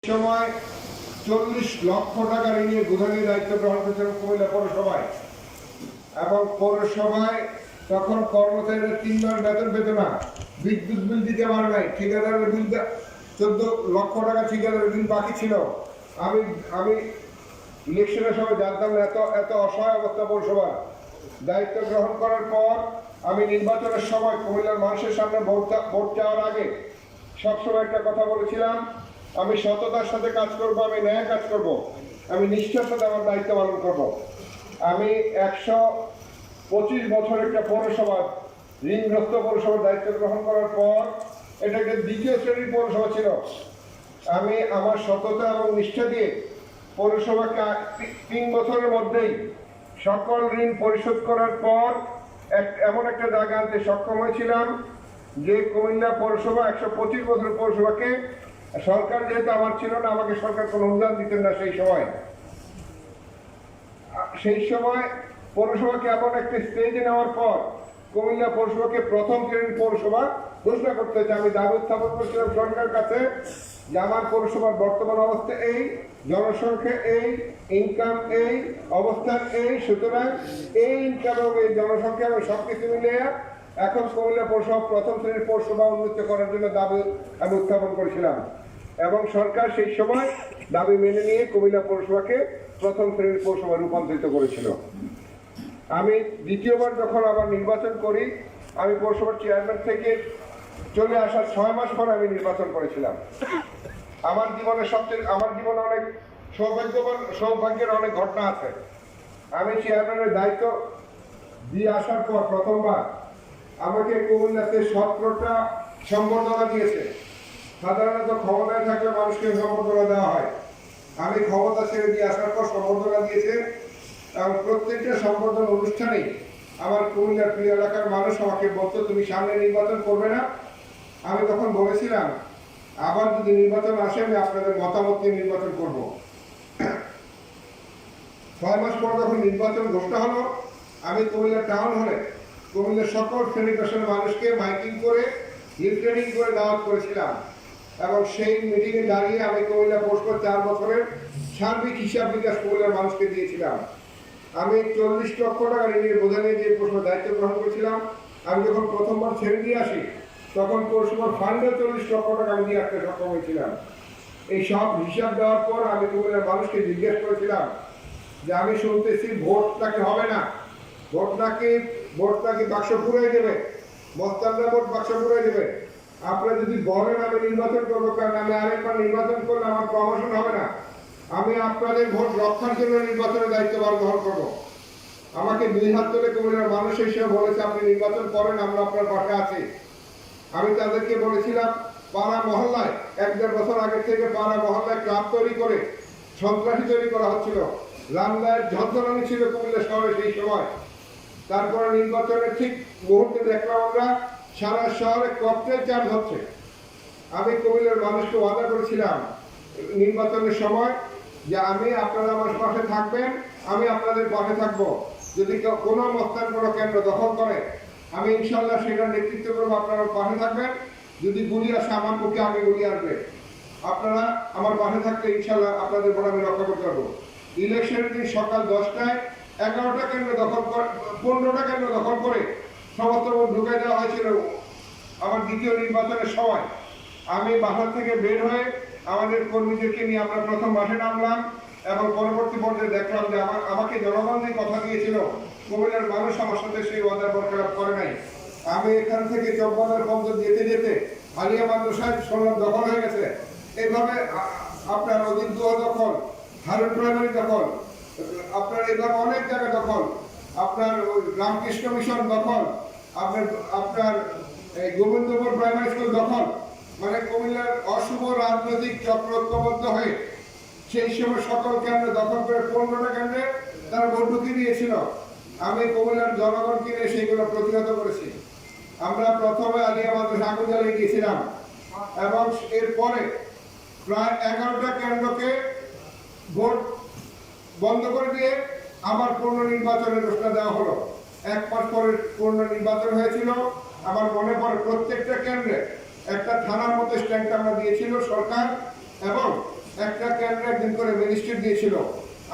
সময় 40 লক্ষ টাকা ঋণের বোঝানির দায়িত্ব গ্রহণ করেছিলেন কুমিল্লা পৌরসভায়। এবং পৌরসভায় তখন কর্মচারীরা 3 মাস বেতন পেত না, বিদ্যুৎ বিল দিতে পারে নাই, ঠিকাদারের বিল 14 লক্ষ টাকা ঠিকাদারের বিল বাকি ছিল। আমি ইলেকশনের সময় জানতাম না এত অসহায় অবস্থা পৌরসভার। দায়িত্ব গ্রহণ করার পর আমি নির্বাচনের সময় কুমিল্লার মানুষের সামনে ভোট চাওয়ার আগে সবসময় একটা কথা বলেছিলাম, আমি সততার সাথে কাজ করব, আমি ন্যায় কাজ করব, আমি নিষ্ঠার সাথে আমার দায়িত্ব পালন করব। আমি 125 বছর একটা পৌরসভা, ঋণগ্রস্ত পৌরসভার দায়িত্ব গ্রহণ করার পর এটা একটা দ্বিতীয় শ্রেণীর পৌরসভা ছিল। আমি আমার সততা এবং নিষ্ঠা দিয়ে পৌরসভাকে 3 বছরের মধ্যেই সকল ঋণ পরিশোধ করার পর এমন একটা জায়গা আনতে সক্ষম হয়েছিলাম যে কুমিল্লা পৌরসভা 125 বছর পৌরসভাকে, সরকার যেহেতু আমার ছিল না, আমাকে সরকার কোনো অনুদান দিতেন না সেই সময় পৌরসভাকে এমন একটা স্টেজে নেওয়ার পর কুমিল্লা পৌরসভাকে প্রথম শ্রেণীর পৌরসভা ঘোষণা করতে হয়েছে। আমি দাবি উত্থাপন করছিলাম সরকারের কাছে যে আমার পৌরসভার বর্তমান অবস্থা এই, জনসংখ্যা এই, ইনকাম এই, অবস্থান এই, সুতরাং এই ইনকাম এবং এই জনসংখ্যা এবং সবকিছু মিলিয়ে এখন কুমিল্লা পৌরসভা প্রথম শ্রেণীর পৌরসভা উন্নীত করার জন্য দাবি আমি উত্থাপন করেছিলাম এবং সরকার সেই সময় দাবি মেনে নিয়ে কুমিল্লা পৌরসভাকে প্রথম শ্রেণীর পৌরসভা রূপান্তরিত করেছিল। আমি দ্বিতীয়বার যখন আবার নির্বাচন করি, আমি পৌরসভার চেয়ারম্যান থেকে চলে আসার 6 মাস পর আমি নির্বাচন করেছিলাম। আমার জীবনে অনেক সৌভাগ্যের অনেক ঘটনা আছে। আমি চেয়ারম্যানের দায়িত্ব দিয়ে আসার পর প্রথমবার আমাকে কুমিল্লাতে 17টা সম্বর্ধনা দিয়েছে। সাধারণত ক্ষমতায় থাকলে মানুষকে সম্বর্ধনা দেওয়া হয়, আমি ক্ষমতা ছেড়ে দিয়ে আসার পর সম্বর্ধনা দিয়েছে এবং প্রত্যেকটা সম্বর্ধনা অনুষ্ঠানেই আমার কুমিল্লার প্রিয় এলাকার মানুষ আমাকে বলতো, তুমি সামনে নির্বাচন করবে না? আমি তখন বলেছিলাম, আবার যদি নির্বাচন আসে আমি আপনাদের মতামত নিয়ে নির্বাচন করব। 6 মাস পর যখন নির্বাচন ঘোষণা হলো, আমি কুমিল্লা টাউন হলে কুমিল্লার সকল শ্রেণী পেশার মানুষকে মাইকিং করে লিফলেটিং করে দাওয়াত করেছিলাম এবং সেই মিটিংয়ে দাঁড়িয়ে আমি কুমিল্লা পৌরসভার 4 বছরের সার্বিক হিসাব বিকাশ কুমিল্লার মানুষকে দিয়েছিলাম। আমি 40 লক্ষ টাকা ঋণের বোঝা নিয়ে যে পৌরসভার দায়িত্ব গ্রহণ করেছিলাম, আমি যখন প্রথমবার ছেড়ে দিয়ে আসি তখন পৌরসভার ফান্ডে 40 লক্ষ টাকা আমি দিয়ে আসতে সক্ষম হয়েছিলাম। এই সব হিসাব দেওয়ার পর আমি কুমিল্লার মানুষকে জিজ্ঞেস করেছিলাম যে আমি শুনতেছি ভোট নাকি হবে না, ভোট নাকি বাক্স পুরাই দেবে, মস্তানরা ভোট বাক্স পুরাই দেবে। আপনারা যদি বলেন আমি নির্বাচন করবো, কারণ আমি আরেকবার নির্বাচন করলে আমার প্রমোশন হবে না, আমি আপনাদের ভোট রক্ষার জন্য নির্বাচনের দায়িত্ব গ্রহণ করবো। আমাকে 2 হাত তুলে কুমিল্লার মানুষ হিসেবে বলেছে, আপনি নির্বাচন করেন, আমরা আপনার পাশে আছি। আমি তাদেরকে বলেছিলাম, পাড়া মহল্লায় 1-1.5 বছর আগে থেকে পাড়া মহল্লায় ক্লাব তৈরি করে সন্ত্রাসী তৈরি করা হচ্ছিল, রামদায়ের ঝঞ্ঝনানি ছিল কুমিল্লা শহরে সেই সময়। তারপরে নির্বাচনের ঠিক মুহূর্তে দেখলাম আমরা সারা শহরে ককটেল চার্জ হচ্ছে। আমি কুমিল্লার মানুষকে ওয়াদা করেছিলাম নির্বাচনের সময় যে আপনারা আমার পাশে থাকবেন, আমি আপনাদের পাশে থাকবো। যদি কোনো মস্তান কোনো কেন্দ্র দখল করে আমি ইনশাল্লাহ সেটার নেতৃত্ব করবো, আপনারা পাশে থাকবেন। যদি গুলি আসে আমার পক্ষে আগে গুলি আসবে, আপনারা আমার পাশে থাকলে ইনশাল্লাহ আপনাদের ভোট আমি রক্ষা করতে পারবো। ইলেকশনের দিন সকাল 10টায় 11টা কেন্দ্র দখল করে 15টা কেন্দ্র দখল করে সমস্ত ভোট ঢুকাই দেওয়া হয়েছিল আমার দ্বিতীয় নির্বাচনের সময়। আমি বাসা থেকে বের হয়ে আমাদের কর্মীদেরকে নিয়ে আমরা প্রথম মাঠে নামলাম এবং পরবর্তী পর্যায়ে দেখলাম যে আমাকে জনগণ যে কথা দিয়েছিল, কুমিল্লার মানুষ আমার সাথে সেই ওয়াদার বরখেলাপ করে নাই। আমি এখান থেকে চকবাজার পর্যন্ত যেতে যেতে আলিয়া মাদ্রাসায় শুনলাম দখল হয়ে গেছে। এইভাবে আপনার অজিত দুয়া দখল, হারুন প্রাইমারি দখল, আপনার এইভাবে অনেক জায়গা দখল, আপনার রামকৃষ্ণ মিশন দখল, আপনার গোবিন্দপুর প্রাইমারি স্কুল দখল। মানে কুমিল্লার অশুভ রাজনৈতিক চক্র ঐক্যবদ্ধ হয়ে সেই সময় সকল কেন্দ্র দখল করে 15টা কেন্দ্রে তারা ভোট ঢুকিয়ে দিয়েছিল। আমি কুমিল্লার জনগণকে নিয়ে সেইগুলো প্রতিহত করেছি। আমরা প্রথমে আলিয়া মাদ্রাসা আগুন জ্বালিয়ে গিয়েছিলাম এবং এরপরে প্রায় 11টা কেন্দ্রকে ভোট বন্ধ করে দিয়ে আবার পুনর্নির্বাচনের ঘোষণা দেওয়া হলো। 1 মাস পরে পুনর্নির্বাচন হয়েছিল। আমার মনে পড়ে প্রত্যেকটা কেন্দ্রে একটা থানার মতো স্ট্যান্ড আমরা দিয়েছিল সরকার এবং একদিন করে মিনিস্ট্রি দিয়েছিল।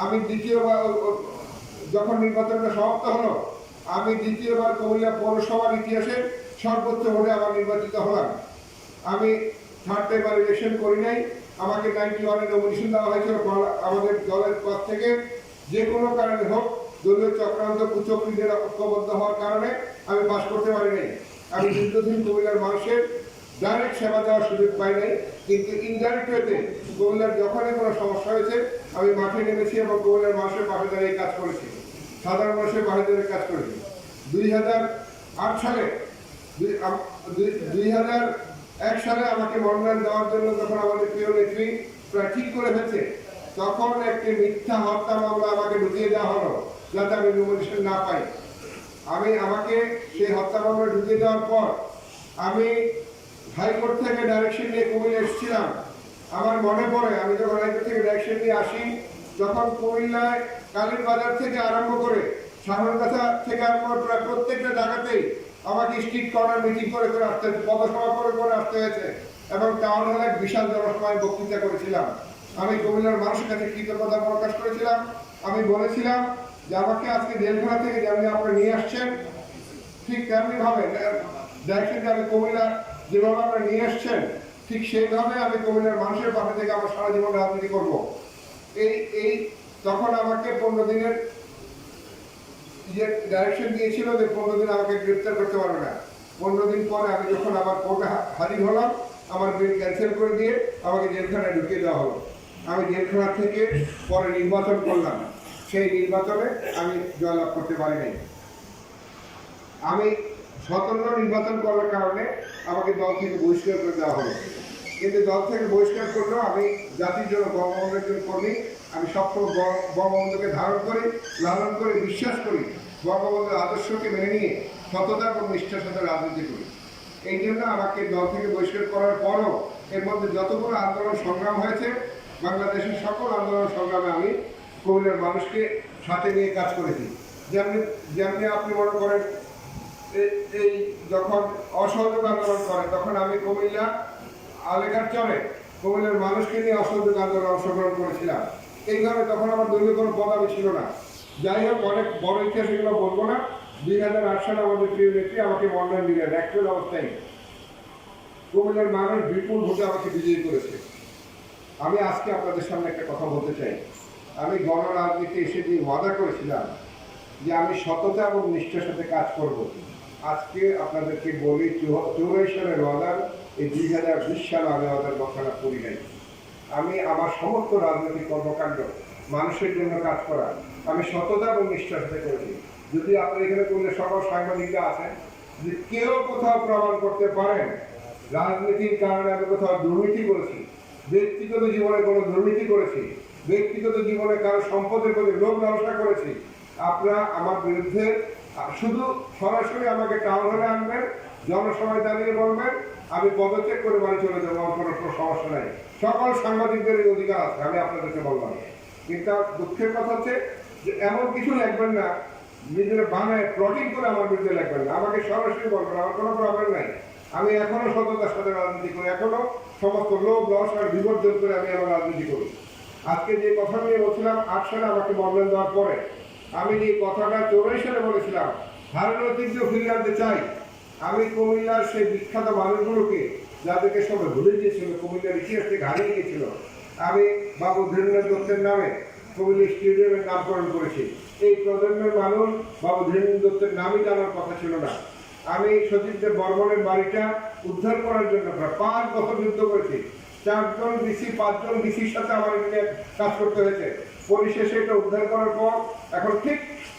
আমি দ্বিতীয়বার যখন নির্বাচনটা সমাপ্ত হলো, আমি দ্বিতীয়বার কুমিল্লা পৌরসভার ইতিহাসে সর্বোচ্চ ভোটে আবার নির্বাচিত হলাম। আমি থার্ড টাইম আর ইলেকশন করি নাই। আমাকে 91-এ নমিনেশন দেওয়া হয়েছিল আমাদের দলের পক্ষ থেকে। যে কোনো কারণে হোক, দলীয় চক্রান্ত কুচক্রীদের ঐক্যবদ্ধ হওয়ার কারণে আমি পাশ করতে পারি নাই। আমি দীর্ঘদিন কুমিল্লার মানুষের ডাইরেক্ট সেবা দেওয়ার সুযোগ পাই নাই, কিন্তু ইনডাইরেক্ট ওয়েতে কুমিল্লার যখনই কোনো সমস্যা হয়েছে আমি মাঠে নেমেছি এবং কুমিল্লার মানুষের পাশে দাঁড়িয়ে কাজ করেছি, সাধারণ মানুষের পাশে দাঁড়িয়ে কাজ করেছি। 2008 সালে 2001 সালে আমাকে মনোনয়ন দেওয়ার জন্য যখন আমাদের প্রিয় নেত্রী প্রায় ঠিক করে ফেলছে, তখন একটি মিথ্যা হত্যা মামলা আমাকে ঢুকিয়ে দেওয়া হলো যাতে আমি নমিনেশন না পাই। আমাকে সেই হত্যা মামলা ঢুকিয়ে দেওয়ার পর আমি হাইকোর্ট থেকে ডাইরেকশন নিয়ে কুমিল্লা এসেছিলাম। আমার মনে পড়ে আমি যখন হাইকোর্ট থেকে ডাইরেকশন নিয়ে আসি, তখন কুমিল্লায় কালীর বাজার থেকে আরম্ভ করে সাগরগাছা থেকে আরম্ভ করে প্রায় প্রত্যেকটা জায়গাতেই আমাকে স্ট্রিট কর্নার মিটিং করে করে আসতে হয়েছে, পদসভা করে করে আসতে হয়েছে এবং টাউন হলে এক বিশাল জনসভায় বক্তৃতা করেছিলাম। আমি কুমিল্লার মানুষের কাছে কৃতজ্ঞতা প্রকাশ করেছিলাম। আমি বলেছিলাম যে আমাকে আজকে জেলখানা থেকে যেমনি আপনারা নিয়ে আসছেন, ঠিক তেমনি ভাবে দেখেন যে আমি কুমিল্লা যেভাবে আপনারা নিয়ে আসছেন, ঠিক সেইভাবে আমি কুমিল্লার মানুষের পাশে থেকে আমার সারা জীবন রাজনীতি করব। এই তখন আমাকে 15 দিনের যে ডাইরেকশন দিয়েছিল যে 15 দিন আমাকে গ্রেপ্তার করতে পারবে না। 15 দিন পরে আমি যখন আবার কোর্টে হাজির হলাম, আমার বেল ক্যান্সেল করে দিয়ে আমাকে জেলখানায় ঢুকিয়ে দেওয়া হলো। আমি জেলখানা থেকে পরে নির্বাচন করলাম। সেই নির্বাচনে আমি জয়লাভ করতে পারি নাই। আমি স্বতন্ত্র নির্বাচন করার কারণে আমাকে দল থেকে বহিষ্কার করে দেওয়া হলো। কিন্তু দল থেকে বহিষ্কার করলেও আমি জাতির জন্য বঙ্গবন্ধুর জন্য কর্মী। আমি সবসময় বঙ্গবন্ধুকে ধারণ করি, লালন করে বিশ্বাস করি, বঙ্গবন্ধুর আদর্শকে মেনে নিয়ে সততা এবং নিষ্ঠার সাথে রাজনীতি করি। এই জন্য আমাকে দল থেকে বহিষ্কার করার পরও এর মধ্যে যতগুলো আন্দোলন সংগ্রাম হয়েছে, বাংলাদেশের সকল আন্দোলন সংগ্রামে আমি কুমিল্লার মানুষকে সাথে নিয়ে কাজ করেছি। যেমনি আপনি মনে করেন এই যখন অসহযোগ আন্দোলন করে, তখন আমি কুমিল্লা আলেঘাট চরে কুমিল্লার মানুষকে নিয়ে অসহযোগ আন্দোলন অংশগ্রহণ করেছিলাম। এইভাবে তখন আমার দলীয় কোনো পদাবি ছিল না। যাই হোক, অনেক বড় ইতিহাস এগুলো বলবো না। 2008 সালে আমাদের প্রিয় নেত্রী আমাকে মনোনয়ন দিলেন। অ্যাকচুয়াল অবস্থায় কুমিল্লার মানুষ বিপুল ভোটে আমাকে বিজয়ী করেছে। আমি আজকে আপনাদের সামনে একটা কথা বলতে চাই। আমি গণরাজনীতি এসে যে ওয়াদা করেছিলাম যে আমি সততা এবং নিষ্ঠার সাথে কাজ করব, আজকে আপনাদেরকে বলি 84 সালের ওয়াদার এই 2020 সালে আমি ওয়াদার কথাটা করি নাই। আমি আমার সমস্ত রাজনৈতিক কর্মকাণ্ড মানুষের জন্য কাজ করা আমি সততা এবং নিষ্ঠার সাথে করেছি। যদি আপনি এখানে করলে সকল সাংবাদিকরা আছেন, যদি কেউ কোথাও প্রমাণ করতে পারেন রাজনীতির কারণে আমি কোথাও দুর্নীতি করেছি, ব্যক্তিগত জীবনে কোনো দুর্নীতি করেছি, ব্যক্তিগত জীবনে কারো সম্পদের প্রতি লোভ লালসা করেছি, আপনারা আমার বিরুদ্ধে শুধু সরাসরি আমাকে টাউন হলে আনবেন, জনসভায় দাঁড়িয়ে বলবেন, আমি পদত্যাগ করে বাড়ি চলে যাবো, আমার কোনো সমস্যা নাই। সকল সাংবাদিকদের এই অধিকার আছে, আমি আপনাদেরকে বললাম। কিন্তু দুঃখের কথা হচ্ছে যে এমন কিছু লিখবেন না, নিজেরা বানায় প্লটিং করে আমার বিরুদ্ধে লিখবেন না। আমাকে সরাসরি বলবেন, আমার কোনো প্রবলেম নাই। আমি এখনো সততার সাথে রাজনীতি করি, এখনো সমস্ত লোভ লসার বিবর্জন করে আমি আমার রাজনীতি করি। আজকে যে কথা নিয়ে বলছিলাম, 8 সালে আমাকে মনোনয়ন দেওয়ার পরে আমি যে কথাটা 84 সালে বলেছিলাম, হারানোর ঐতিহ্য ফিরিয়ে আনতে চাই। আমি কুমিল্লার সেই বিখ্যাত মানুষগুলোকে যাদেরকে সবাই ভুলে গিয়েছিল, কুমিল্লার ইতিহাস থেকে হারিয়ে গিয়েছিল, আমি বাবু ধীরেন্দ্র দত্তের নামে কুমিল্লা স্টেডিয়ামের নামকরণ করেছি। এই প্রজন্মের মানুষ বাবু ধীরেন্দ্র দত্তের নামই জানার কথা ছিল না। আমি সচিবদের বর্মনের বাড়িটা উদ্ধার করার জন্য প্রায় 5 বছর যুদ্ধ করেছি। 4 জন ডিসি 5 জন ডিসির সাথে আমার এখানে কাজ করতে হয়েছে। পরিশেষে এটা উদ্ধার করার পর এখন ঠিক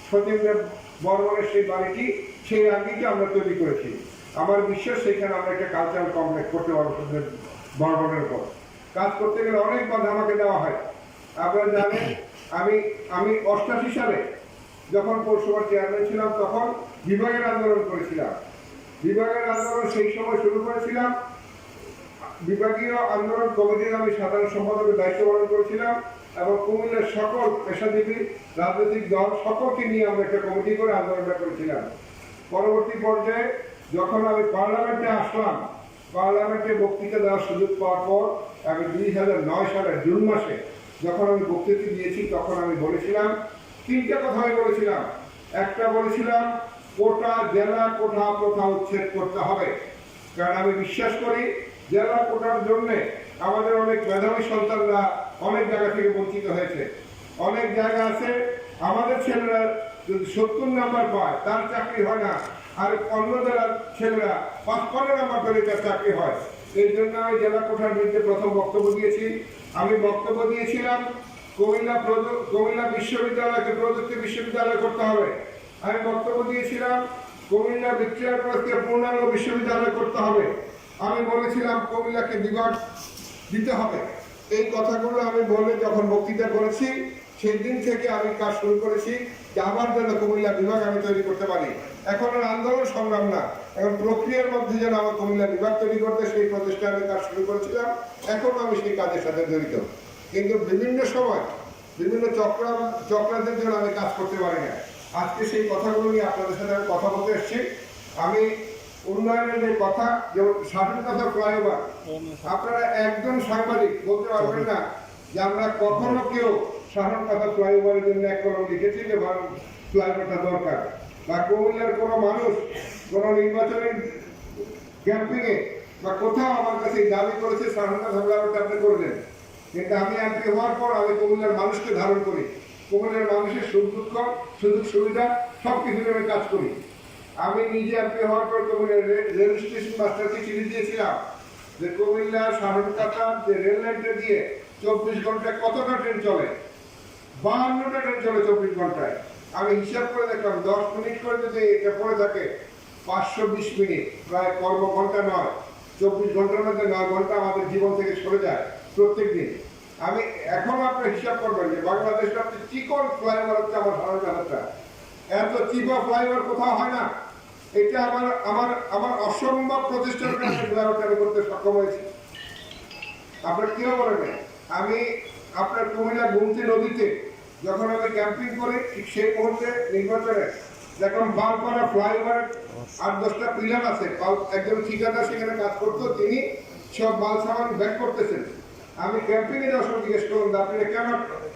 সচিবদের বর্মনের সেই বাড়িটি, সেই আগেকে আমরা তৈরি করেছি। আমার বিশ্বাস সেখানে আমরা একটা কালচারাল কমপ্লেক্স করতে পারবো। বর্মনের পর কাজ করতে গেলে অনেক বাধা আমাকে দেওয়া হয়। আপনারা জানেন, আমি 88 সালে যখন পৌরসভার চেয়ারম্যান ছিলাম, তখন বিভাগের আন্দোলন করেছিলাম। বিভাগের আন্দোলন সেই সময় শুরু করেছিলাম। বিভাগীয় আন্দোলন কমিটির আমি সাধারণ সম্পাদকের দায়িত্ব পালন করেছিলাম এবং কুমিল্লার সকল পেশাজীবী রাজনৈতিক দল সকলকে নিয়ে আমরা একটা কমিটি করে আন্দোলনটা করেছিলাম। পরবর্তী পর্যায়ে যখন আমি পার্লামেন্টে আসলাম, পার্লামেন্টে বক্তৃতা দেওয়ার সুযোগ পাওয়ার পর আমি 2009 সালের জুন মাসে যখন আমি বক্তৃতা দিয়েছি তখন আমি বলেছিলাম তিনটা কথা আমি বলেছিলাম। একটা বলেছিলাম কোটা জেলা কোটা প্রথা উচ্ছেদ করতে হবে, কারণ আমি বিশ্বাস করি জেলা কোটার জন্য আমাদের অনেক মেধাবী সন্তানরা অনেক জায়গা থেকে বঞ্চিত হয়েছে। অনেক জায়গা আছে আমাদের ছেলেরা যদি 70 নাম্বার পায় তার চাকরি হয় না, আর অন্য জেলার ছেলেরা 55 নাম্বার পেলে তার চাকরি হয়। এই জন্য আমি জেলা কোটার বিরুদ্ধে প্রথম বক্তব্য দিয়েছি। আমি বক্তব্য দিয়েছিলাম কুমিল্লা বিশ্ববিদ্যালয়কে প্রযুক্তি বিশ্ববিদ্যালয় করতে হবে। আমি বক্তব্য দিয়েছিলাম কুমিল্লা ভিক্টোরিয়া কলেজকে পূর্ণাঙ্গ বিশ্ববিদ্যালয় করতে হবে। আমি বলেছিলাম কুমিল্লাকে বিভাগ দিতে হবে। এই কথাগুলো আমি বলে যখন বক্তৃতা করেছি সেই দিন থেকে আমি কাজ শুরু করেছি যে আবার যেন কুমিল্লা বিভাগ আমি তৈরি করতে পারি। এখন আর আন্দোলন সংগ্রাম না, এখন প্রক্রিয়ার মধ্যে যেন আমার কুমিল্লা বিভাগ তৈরি করতে সেই প্রচেষ্টা আমি কাজ শুরু করেছিলাম। এখন আমি সেই কাজের সাথে জড়িত, কিন্তু বিভিন্ন সময় বিভিন্ন চক্রান্তের জন্য আমি কাজ করতে পারি না। আজকে সেই কথাগুলো নিয়ে আপনাদের সাথে আমি কথা বলতে এসেছি। আমি উন্নয়নের যে কথা, যেমন স্বাধীনতা ফ্লাইওভার, আপনারা একজন সাংবাদিক বলতে পারবেন না যে আমরা কখনো কেউ স্বাধীনতা ফ্লাইওভারের জন্য এক কলম লিখেছি যে ফ্লাইওভারটা দরকার, বা কুমিল্লার কোনো মানুষ কোনো নির্বাচনের ক্যাম্পিংয়ে বা কোথাও আমার কাছে দাবি করেছে স্বাধীনতা ফ্লাইওভারটা আপনি করে দেন। কিন্তু আমি এমপি হওয়ার পর আমি কুমিল্লার মানুষকে ধারণ করি, কুমিল্লার মানুষের সুখ দুঃখ সুযোগ সুবিধা সব কিছুতে আমি কাজ করি। আমি নিজে এমপি হওয়ার পর কুমিল্লার রেল স্টেশন মাস্টারকে চিঠি দিয়েছিলাম যে কুমিল্লার স্বাধীনতার যে রেল লাইনটা দিয়ে 24 ঘন্টায় কতটা ট্রেন চলে, 52টা ট্রেন চলে 24 ঘন্টায়। আমি হিসাব করে দেখলাম 10 মিনিট করে যদি এটা পড়ে থাকে 520 মিনিট, প্রায় কর্মঘন্টা নয়, 24 ঘন্টার মধ্যে 9 ঘন্টা আমাদের জীবন থেকে সরে যায় প্রত্যেক দিন। আমি এখন আপনি হিসাব করবেন যে বাংলাদেশের সবচেয়ে চিকন ফ্লাইওভার হচ্ছে আমার স্বাধীনতা। এত চিপা ফ্লাইওভার কোথাও হয় না। এটা আমার অসম্ভব প্রচেষ্টার কারণে ফ্লাইওভারটা করতে সক্ষম হয়েছে। আপনার কেউ বলেন আমি আপনার কুমিল্লা গুমতি নদীতে যখন আমি ক্যাম্পিং করি ঠিক সেই মুহূর্তে নির্বাচনে দেখলাম বালপাড়া ফ্লাইওভার 8-10টা পিলার আছে, একজন ঠিকাদার সেখানে কাজ করতো, তিনি সব মাল সামান ব্যাক করতেছেন। আমি ক্যাম্পিংয়ে যাওয়ার সময় জিজ্ঞেস করলাম আপনি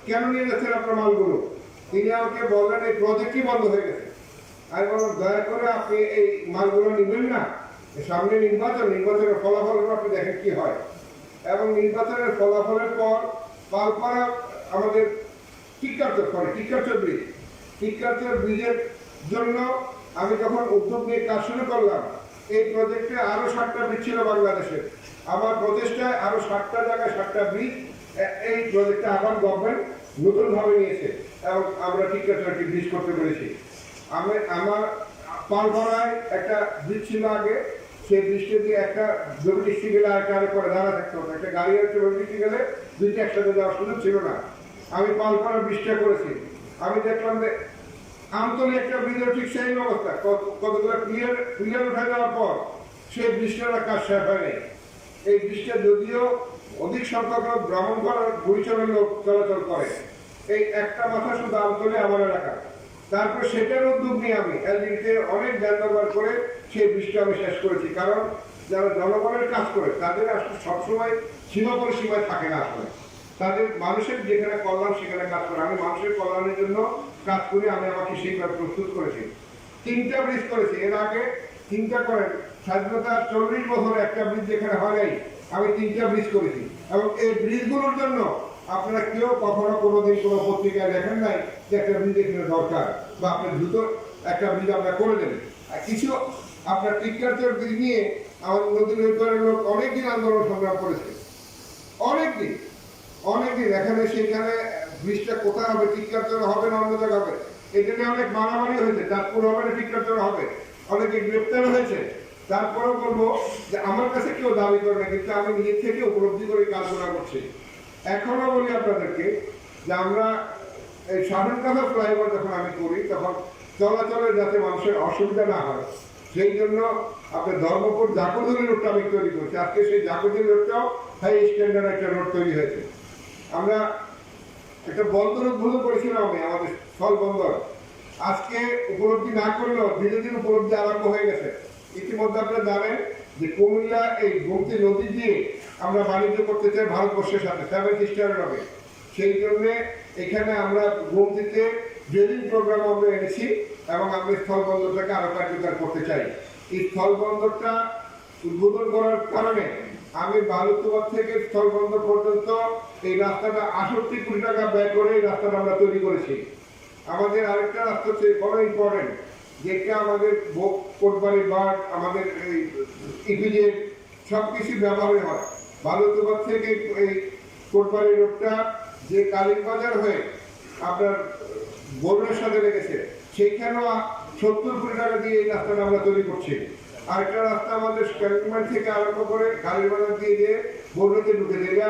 কেন নিয়ে যাচ্ছেন আপনার মালগুলো? তিনি আমাকে বললেন এই প্রজেক্টই বন্ধ হয়ে গেছে। আমি বললাম দয়া করে আপনি এই মালগুলো নেবেন না, সামনে নির্বাচনের ফলাফল আপনি দেখেন কি হয়। এবং নির্বাচনের ফলাফলের পর পালপাড়া আমাদের টিক্কারচর ব্রিজের জন্য আমি যখন উদ্যোগ নিয়ে কাজ শুরু করলাম, এই প্রজেক্টে আরো 7টা ব্রিজ ছিল বাংলাদেশের। আমার প্রচেষ্টায় আরো 7টা জায়গায় 7টা ব্রিজ এই প্রজেক্টে আবার গভর্নমেন্ট নতুন ভাবে নিয়েছে এবং আমরা টিক্কারচরটি ব্রিজ করতে পেরেছি। আমার পালপাড়ায় একটা ব্রিজ ছিল আগে, সেই ব্রিজটা দিয়ে একটা জমি ডিস্ট্রি গেলে আরেকটা পরে দাঁড়া থাকতে হতো, একটা গাড়ি একটা জমি ডিস্ট্রি গেলে দুইটা একসাথে যাওয়ার সুযোগ ছিল না। আমি পালপাড়া ব্রিজটা করেছি। আমি দেখলাম যে আমতলী একটা ব্রিজের ঠিক সেই অবস্থা, কতগুলো পিলার উঠে যাওয়ার পর সেই ব্রিজটার কাজ শেষ হয়নি। এই ব্রিজটা যদিও অধিক সংখ্যক লোক ভ্রমণ করার বরিশালের লোক চলাচল করে, এই একটা মাথা শুধু আমতলী আমার এলাকা। তারপর সেটার উদ্যোগ নিয়ে আমি এলজিডিতে অনেক জ্ঞান ব্যবহার করে সেই ব্রিজটা আমি শেষ করেছি। কারণ যারা জনগণের কাজ করে তাদের আসলে সবসময় সীমায় থাকে না, আসলে তাদের মানুষের যেখানে কল্যাণ সেখানে কাজ করে। আমি মানুষের কল্যাণের জন্য কাজ করি, আমি আমাকে সেইভাবে প্রস্তুত করেছি। 3টা ব্রিজ করেছি, এর আগে 3টা করেন স্বাধীনতার 40 বছরে একটা ব্রিজ যেখানে হয় নাই, আমি 3টা ব্রিজ করেছি। এবং এই ব্রিজগুলোর জন্য আপনারা কেউ কখনো কোনোদিন কোনো পত্রিকায় দেখেন নাই যে একটা ব্রিজ এখানে দরকার বা আপনার দ্রুত একটা ব্রিজ আমরা করে দেন। কিছু আপনার টিক্কারচর ব্রিজ নিয়ে আমাদের নদী নৈকরের লোক অনেকদিন আন্দোলন সংগ্রাম করেছে, অনেকদিন এখানে সেখানে ব্রিজটা কোথায় হবে, টিক্কারচর হবে না অন্য জায়গা হবে, এটা নিয়ে অনেক মারামারি হয়েছে। চাঁদপুর হবে না টিক্কারচর হবে, অনেকে গ্রেপ্তার হয়েছে। তারপরেও বলবো যে আমার কাছে কেউ দাবি করে না, কিন্তু আমি নিজের থেকে উপলব্ধি করে কাজগুলো করছি। এখনো বলি আপনাদেরকে যে আমরা এই স্বাধীনতা ফ্লাইওভার যখন আমি করি তখন চলাচলে যাতে মানুষের অসুবিধা না হয় সেই জন্য আপনার ধর্মপুর জাকুজুলি রোডটা আমি তৈরি করছি। আজকে সেই জাকুজুলি রোডটাও হাই স্ট্যান্ডার্ড একটা রোড তৈরি হয়েছে। আমরা একটা বন্দর উদ্বোধন করেছিলাম আমি, আমাদের স্থল বন্দর। আজকে উপলব্ধি না করলেও ধীরে ধীরে উপলব্ধি আরম্ভ হয়ে গেছে। ইতিমধ্যে আপনারা জানেন যে কুমিল্লা এই গোমতী নদী দিয়ে আমরা বাণিজ্য করতে চাই ভারতবর্ষের সাথে, 7 স্টারের হবে। সেই জন্য এখানে আমরা গুমতিতে ড্রেলিং প্রোগ্রাম আমরা এনেছি এবং আমরা স্থলবন্দরটাকে আরো কার্যকর করতে চাই। এই স্থলবন্দরটা উদ্বোধন করার কারণে আমি বালুচবাদ থেকে স্থলবন্দর পর্যন্ত এই রাস্তাটা 68 কোটি টাকা ব্যয় করে এই রাস্তাটা আমরা তৈরি করেছি। আমাদের আরেকটা রাস্তা হচ্ছে বড় ইম্পর্টেন্ট, যেটা আমাদের কোটবাড়ি বার্ড, আমাদের ইপিজেড সব কিছু ব্যবহার হয়। বালুচবাদ থেকে এই কোটবাড়ি রোডটা যে কালীবাজার হয়ে আপনার বরুণের সাথে লেগেছে, সেইখানেও 70 কোটি টাকা দিয়ে এই রাস্তাটা আমরা তৈরি করছি। আরেকটা রাস্তা আমাদের ক্যান্টনমেন্ট থেকে আরম্ভ করে কালীবাজার দিয়ে বরুণেতে ঢুকে দেয়া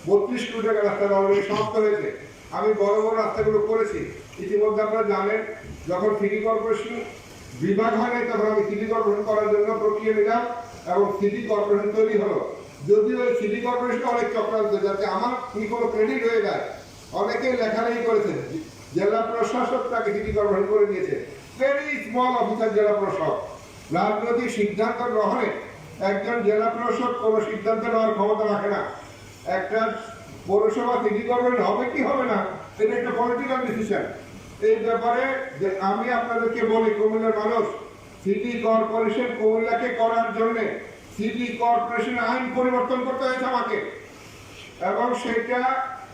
32 কোটি টাকা রাস্তাটা অলরেডি সমাপ্ত হয়েছে। আমি বড় বড় রাস্তাগুলো করেছি। ইতিমধ্যে আপনারা জানেন, যখন সিটি কর্পোরেশন বিভাগ হয় নাই তখন আমি সিটি কর্পোরেশন করার জন্য প্রক্রিয়া নিলাম এবং সিটি কর্পোরেশন তৈরি হলো। যদিও ওই সিটি কর্পোরেশন অনেক চক্রান্ত, যাতে আমার কি কোনো ক্রেডিট হয়ে যায়, অনেকেই লেখালেখি করেছেন। জেলা প্রশাসক তাকে সিটি কর্পোরেশন করে দিয়েছে, ভেরি স্মল অফিসার জেলা প্রশাসক। রাজনৈতিক সিদ্ধান্ত গ্রহণে একজন জেলা প্রশাসক কোনো সিদ্ধান্ত নেওয়ার ক্ষমতা রাখে না। একটা পৌরসভা সিটি কর্পোরেশন হবে কি হবে না, এটা একটা পলিটিক্যাল ডিসিশন। এই ব্যাপারে আমি আপনাদেরকে বলি, কুমিল্লার মানুষ, সিটি কর্পোরেশন কুমিল্লাকে করার জন্য সিটি কর্পোরেশন আইন পরিবর্তন করতে হয়েছে আমাকে, এবং সেটা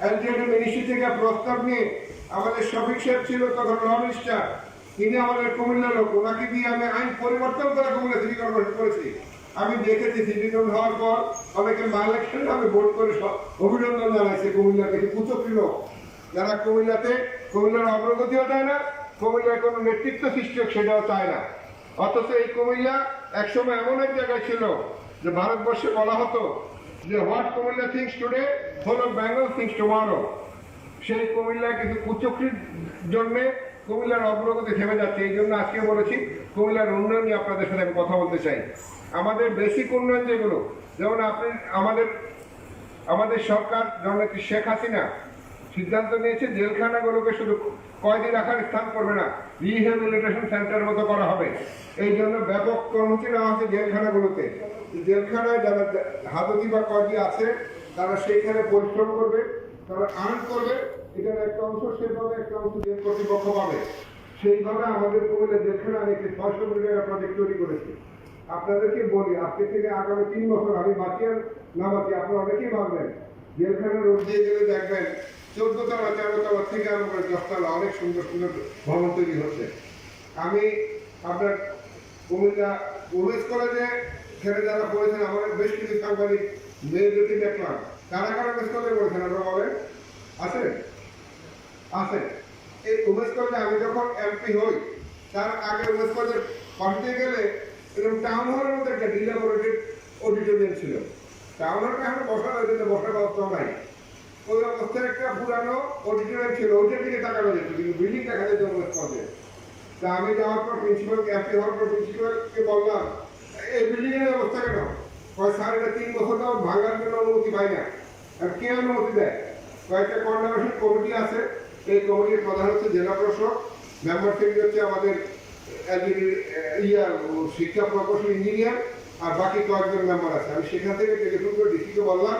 এলজেডি মিনিস্ট্রি থেকে প্রস্তাব নিয়ে আমাদের শফিক সাহেব ছিল তখন ল মিনিস্টার, তিনি আমাদের কুমিল্লার লোক, ওনাকে দিয়ে আমি আইন পরিবর্তন করে কুমিল্লা সিটি কর্পোরেশন করেছি। আমি দেখেছি সিটি কর্পোরেশন হওয়ার পর অনেকে ইলেকশন আমি ভোট করে অভিনন্দন জানাইছে কুমিল্লার কিছু কুচক্রী লোক, যারা কুমিল্লার অগ্রগতিও চায় না, কুমিল্লার কোনো নেতৃত্ব সৃষ্টি হোক সেটাও চায় না। অথচ এই কুমিল্লা একসময় এমন এক জায়গায় ছিল যে ভারতবর্ষে বলা হতো যে হোয়াট কুমিল্লা থিংস টুডে হলো বেঙ্গল থিংস টুমরো। সেই কুমিল্লা কিছু কুচক্রির জন্য কুমিল্লার অগ্রগতি থেমে যাচ্ছে। এই জন্য আজকে বলেছি কুমিল্লার উন্নয়ন নিয়ে আপনাদের সাথে আমি কথা বলতে চাই। আমাদের বেসিক উন্নয়ন যেগুলো, যেমন আমাদের সরকার জননেত্রী শেখ হাসিনা সিদ্ধান্ত নিয়েছে জেলখানাগুলোকে শুধু কয়েদি রাখার স্থান করবে না, রিহ্যাবিলিটেশন সেন্টার মতো করা হবে। এই জন্য ব্যাপক কর্মসূচি নেওয়া হচ্ছে জেলখানাগুলোতে। জেলখানায় যারা হাজতি বা কয়েদি আছে তারা সেইখানে পরিশ্রম করবে, তারা আর্ন করবে, এটার একটা অংশ সেভাবে একটা অংশ জেল কর্তৃপক্ষ পাবে। সেইভাবে আমাদের কুমিল্লা জেলখানা আমি একটি 600 কোটি টাকা প্রজেক্ট তৈরি করেছি। আপনাদেরকে বলি, আজকে থেকে আগামী 3 বছর আমি বাঁচি আর না বাঁচি আপনারা অনেকেই ভাববেন, জেলখানার রোড দিয়ে গেলে দেখবেন 14 তলা 13 তলা থেকে আরম্ভ করে 10 তলা অনেক সুন্দর সুন্দর ভবন তৈরি হচ্ছে। আমি আপনার কুমিল্লা উমেন্স কলেজে ছেড়ে যারা পড়েছেন, আমাদের বেশ কিছু সাংবাদিক মেয়েদেরকে দেখলাম, কারা কারা উমেন্স কলেজে পড়েছেন আপনারা বলেন? আছেন? এই উমেন্স কলেজে আমি যখন এমপি হই তার আগে উমেন্স কলেজের পড়তে গেলে এরকম টাউন হলের মধ্যে একটা ডিলাবোরেটেড অডিটোরিয়াম ছিল। টাউন হলটা এখন বসার ব্যবস্থা নাই, ওই অবস্থায় একটা পুরানো অডিটোরিয়াম ছিল, ওইটার দিকে তাকানো যেত, কিন্তু বিল্ডিং দেখা যেত উমেন্স কলেজে। তা আমি যাওয়ার পর প্রিন্সিপালকে এমপি হওয়ার পর প্রিন্সিপালকে বললাম, এই বিল্ডিং এর অবস্থা কেন? স্যার এটা 3 বছর দাও, ভাঙার জন্য অনুমতি পাই না। আর কে অনুমতি দেয়? কয়েকটা কন্ডামেশন কমিটি আছে, এই কমিটির প্রধান হচ্ছে জেলা প্রশাসক, মেম্বার থেকে হচ্ছে আমাদের শিক্ষা প্রকৌশল ইঞ্জিনিয়ার, আর বাকি কয়েকজন মেম্বার আছে। আমি সেখান থেকে টেলিফোন করে ডিসিকে বললাম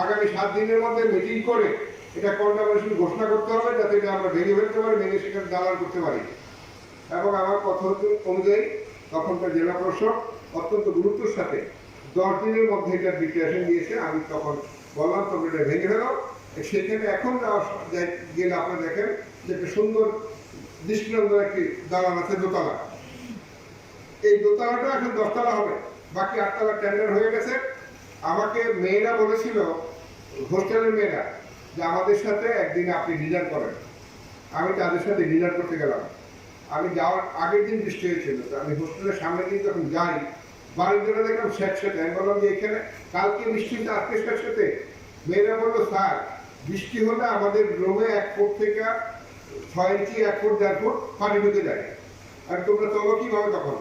আগামী 7 দিনের মধ্যে মিটিং করে এটা কন্ডামেশন ঘোষণা করতে হবে, যাতে এটা আমরা ভেঙে ফেলতে পারি, ভেঙে সেখানে দালাল করতে পারি। এবং আমার কথা অনুযায়ী তখনকার জেলা প্রশাসক অত্যন্ত গুরুত্বের সাথে 10 দিনের মধ্যে এটা ডিক্লারেশন দিয়েছে। আমি তখন বললাম তবে এটা ভেঙে ফেলো। সেখানে এখন গেলে আপনারা দেখেন যে একটা সুন্দর দৃষ্টিনন্দন একটি দালান আছে, দোতলা। এই দোতলাটা এখন 10 তলা হবে, বাকি 8 তলা টেন্ডার হয়ে গেছে। আমাকে মেয়েরা বলেছিল, হোস্টেলের মেয়েরা, যে আমাদের সাথে একদিন আপনি ডিনার করেন। আমি তাদের সাথে ডিনার করতে গেলাম। আমি যাওয়ার আগের দিন বৃষ্টি হয়েছিল, আমি হোস্টেলের সামনে দিন যখন যাই, বাড়ির জন্য দেখলাম স্যাঁতস্যাঁতে। আমি বললাম যে এখানে কালকে বৃষ্টি হচ্ছে, আজকে স্যাঁতস্যাঁতে। মেয়েরা বললো, স্যার বৃষ্টি হলে আমাদের রুমে 1 ফুট থেকে 6 ইঞ্চি 1 ফুট 1.5 ফুট পানি ঢুকে যায়, আর তোমরা চলো কিভাবে? তখন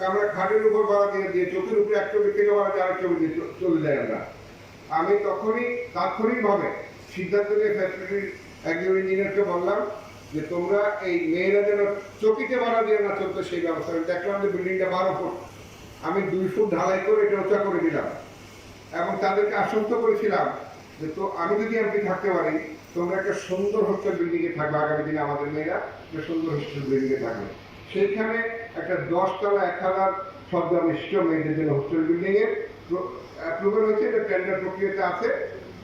আমরা খাটের উপর বাড়া দিয়ে চোখের উপরে 1 চোখের থেকে বাড়া দিয়ে আরেক চোখে দিয়ে চলে যাই আমরা। আমি তখনই তাৎক্ষণিকভাবে সিদ্ধান্ত নিয়ে ফ্যাসিলিটির একজন ইঞ্জিনিয়ারকে বললাম যে তোমরা এই মেয়েরা যেন চকিতে বাড়া দিয়ে না চলতো সেই ব্যবস্থা। দেখলাম যে বিল্ডিংটা 12 ফুট, আমি 2 ফুট ঢালাই করে এটা উঁচা করে দিলাম এবং তাদেরকে আশ্বস্ত করেছিলাম যে তো আমি যদি এমপি থাকতে পারি তোমরা একটা সুন্দর হোস্টেল বিল্ডিং এ থাকবে, আগামী দিনে আমাদের মেয়েরা একটা সুন্দর হোস্টেল বিল্ডিং এ থাকবে। সেইখানে একটা 10 তলা 1000 শয্যা বিশিষ্ট মেয়েদের জন্য হোস্টেল বিল্ডিং এর অ্যাপ্রুভাল হয়েছে, এটা টেন্ডার প্রক্রিয়াতে আছে,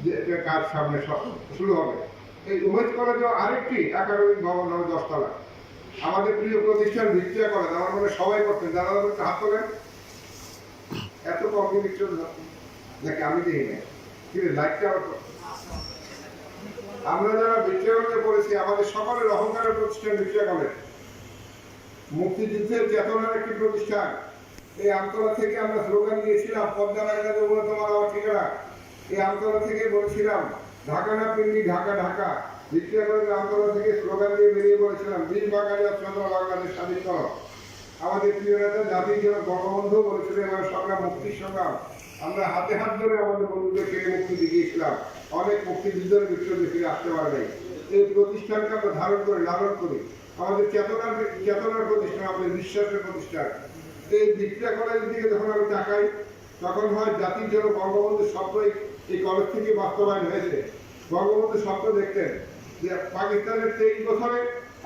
যে এটা কাজ সামনে শুরু হবে। এই উমেশ কলেজে আরেকটি একাডেমিক ভবন হবে 10 তলা। আমাদের প্রিয় প্রতিষ্ঠান ভিক্টোরিয়া কলেজ, আমার মনে সবাই করতেন, যারা হাত তোলেন। এত কম ভিক্টোরিয়া নাকি আমি দেখি না, কিন্তু লাইটটা আমরা যারা ভিক্টোরিয়া কলেজে পড়েছি, আমাদের সকলের অহংকারের প্রতিষ্ঠান ভিক্টোরিয়া কলেজ, মুক্তিযুদ্ধের চেতনার একটি প্রতিষ্ঠান। এই আমতলা থেকে আমরা স্লোগান দিয়েছিলাম, পদ্মা রায়না তোমার আমার ঠিকানা। এই আমতলা থেকে বলেছিলাম ঢাকা না পিন্ডি ঢাকা ঢাকা। ভিক্টোরিয়া কলেজের আমতলা থেকে স্লোগান দিয়ে বেরিয়ে বলেছিলাম বীর বাঙালি চন্দ্র বাংলাদেশ স্বাধীন করো। আমাদের প্রিয় নেতা জাতির জন্য বঙ্গবন্ধু বলেছিলেন এবার সংগ্রাম, মুক্তির সংগ্রাম। আমরা হাতে হাত ধরে আমাদের বন্ধুদেরকে মুক্তি দিয়েছিলাম। অনেক মুক্তিযুদ্ধের ভিক্টোরিয়া ফিরে আসতে পারে নাই। এই প্রতিষ্ঠানকে আমরা ধারণ করি, লালন করি। আমাদের চেতনার প্রতিষ্ঠান, আমাদের বিশ্বাসের প্রতিষ্ঠান। এই ভিক্টোরিয়া কলেজের দিকে যখন আমি তাকাই, তখন হয় জাতির জন্য বঙ্গবন্ধুর স্বপ্ন এই কলেজ থেকে বাস্তবায়ন হয়েছে। বঙ্গবন্ধু স্বপ্ন দেখতেন যে পাকিস্তানের 23 বছরে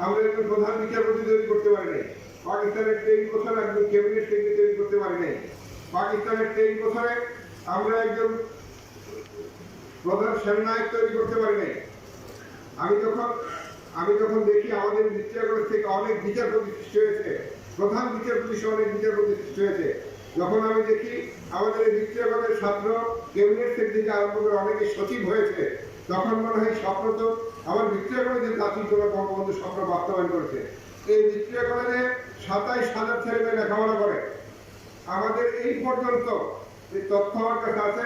আমরা একজন প্রধান বিচারপতি তৈরি করতে পারি নাই, পাকিস্তানের 23 বছরে একজন ক্যাবিনেট সেক্রেটারি তৈরি করতে পারি নাই, পাকিস্তানের 23 বছরে আমরা একজন প্রধান সেনানায়ক তৈরি করতে পারি নাই। আমি যখন দেখি আমাদের ভিক্টোরিয়া কলেজ থেকে অনেক বিচারপতি সৃষ্টি হয়েছে, প্রধান বিচারপতি সহ অনেক বিচারপতি সৃষ্টি হয়েছে, যখন আমি দেখি আমাদের এই ভিক্টোরিয়া কলেজের ছাত্র ক্যাবিনেট থেকে আরম্ভ করে অনেকে সচিব হয়েছে, তখন মনে হয় স্বপ্ন তো আমার ভিক্টোরিয়া কলেজের জাতির জন্য বঙ্গবন্ধু স্বপ্ন বাস্তবায়ন করেছে। এই ভিক্টোরিয়া কলেজে 27,000 ছেলে মেয়ে লেখাপড়া করে। আমাদের এই পর্যন্ত এই তথ্য আমার কাছে আছে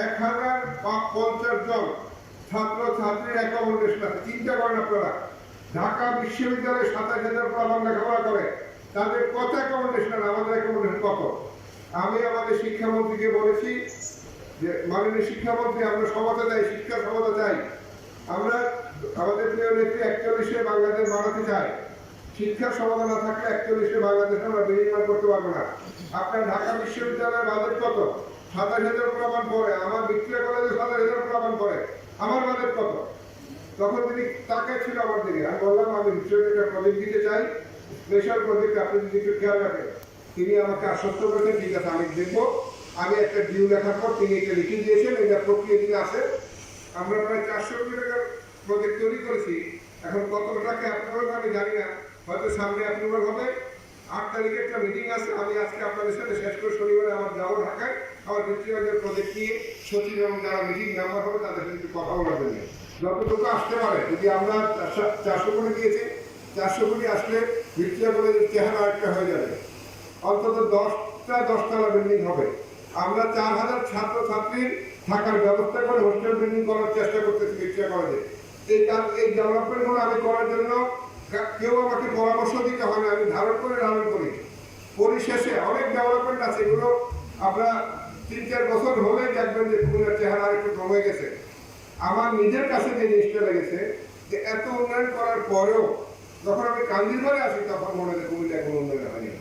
1050 জন ছাত্র ছাত্রীর অ্যাকোমোডেশন আছে। চিন্তা করেন আপনারা, ঢাকা বিশ্ববিদ্যালয়ে 27,000 প্রধান লেখাপড়া করে, তাদের কত অ্যাকোমোডেশন, আমাদের অ্যাকোমোডেশন কত? আমি আমাদের শিক্ষামন্ত্রীকে বলেছি যে মাননীয় শিক্ষামন্ত্রী, আমরা সমতা চাই, শিক্ষা সমতা চাই। আমরা আমাদের প্রিয় নেত্রী 41-এ বাংলাদেশ বানাতে চাই। শিক্ষার সমতা না থাকলে 41-এ বাংলাদেশ আমরা বিনির্মাণ করতে পারবো না। আপনার ঢাকা বিশ্ববিদ্যালয়ের বাজেট কত? 27,000 প্রমাণ পড়ে। আমার ভিক্টোরিয়া কলেজে 27,000 প্রমাণ পড়ে। আমার বাজেট কত? তখন তিনি তাকে ছিল আমার দিকে। আমি বললাম আমি ভিক্টোরিয়া প্রজেক্ট দিতে চাই, স্পেশাল প্রজেক্ট, আপনি যদি একটু খেয়াল রাখেন। তিনি আমাকে আশ্বস্ত করেছেন, ঠিক আছে আমি দেখবো। আমি একটা ডিউ লেখার পর তিনি এটা লিখে দিয়েছেন, এটা প্রক্রিয়া দিনে আছে। আমরা প্রায় 400 কোটি টাকার প্রজেক্ট তৈরি করেছি। এখন কত টাকা অ্যাপ্রুভাল আমি জানি না, হয়তো সামনে অ্যাপ্রুভাল হবে। 8 তারিখে একটা মিটিং আছে, আমি আজকে আপনাদের সাথে শেষ করে শনিবারে আমার যাবো ঢাকায়, আমার ভিক্টোরিয়ার প্রজেক্ট নিয়ে সচিব এবং যারা মিটিং মেম্বার হবে তাদের সাথে একটু কথা বলার জন্য যতটুকু আসতে পারে। যদি আমরা 400 কোটি দিয়েছি, 400 কোটি আসলে ভিক্টোরিয়া কলেজের চেহারা একটা হয়ে যাবে। অন্তত 10 তলা বিল্ডিং হবে। আমরা 4,000 ছাত্র ছাত্রীর থাকার ব্যবস্থা করে হোস্টেল বিল্ডিং করার চেষ্টা করতেছি ভিক্টোরিয়া কলেজে। এই ডেভেলপমেন্টগুলো আমি করার জন্য কেউ আমাকে পরামর্শ দিতে হয় না, আমি ধারণ করে লালন করি। পরিশেষে অনেক ডেভেলপমেন্ট আছে, এগুলো আমরা 3-4 বছর হলে দেখবেন যে কুমিল্লার চেহারা একটু কমে গেছে। আমার নিজের কাছে যে জিনিসটা লেগেছে যে এত উন্নয়ন করার পরেও যখন আমি কান্দিরবারে আসি, তখন মনে হয় কুমিল্লায় কোনো উন্নয়ন হয়নি।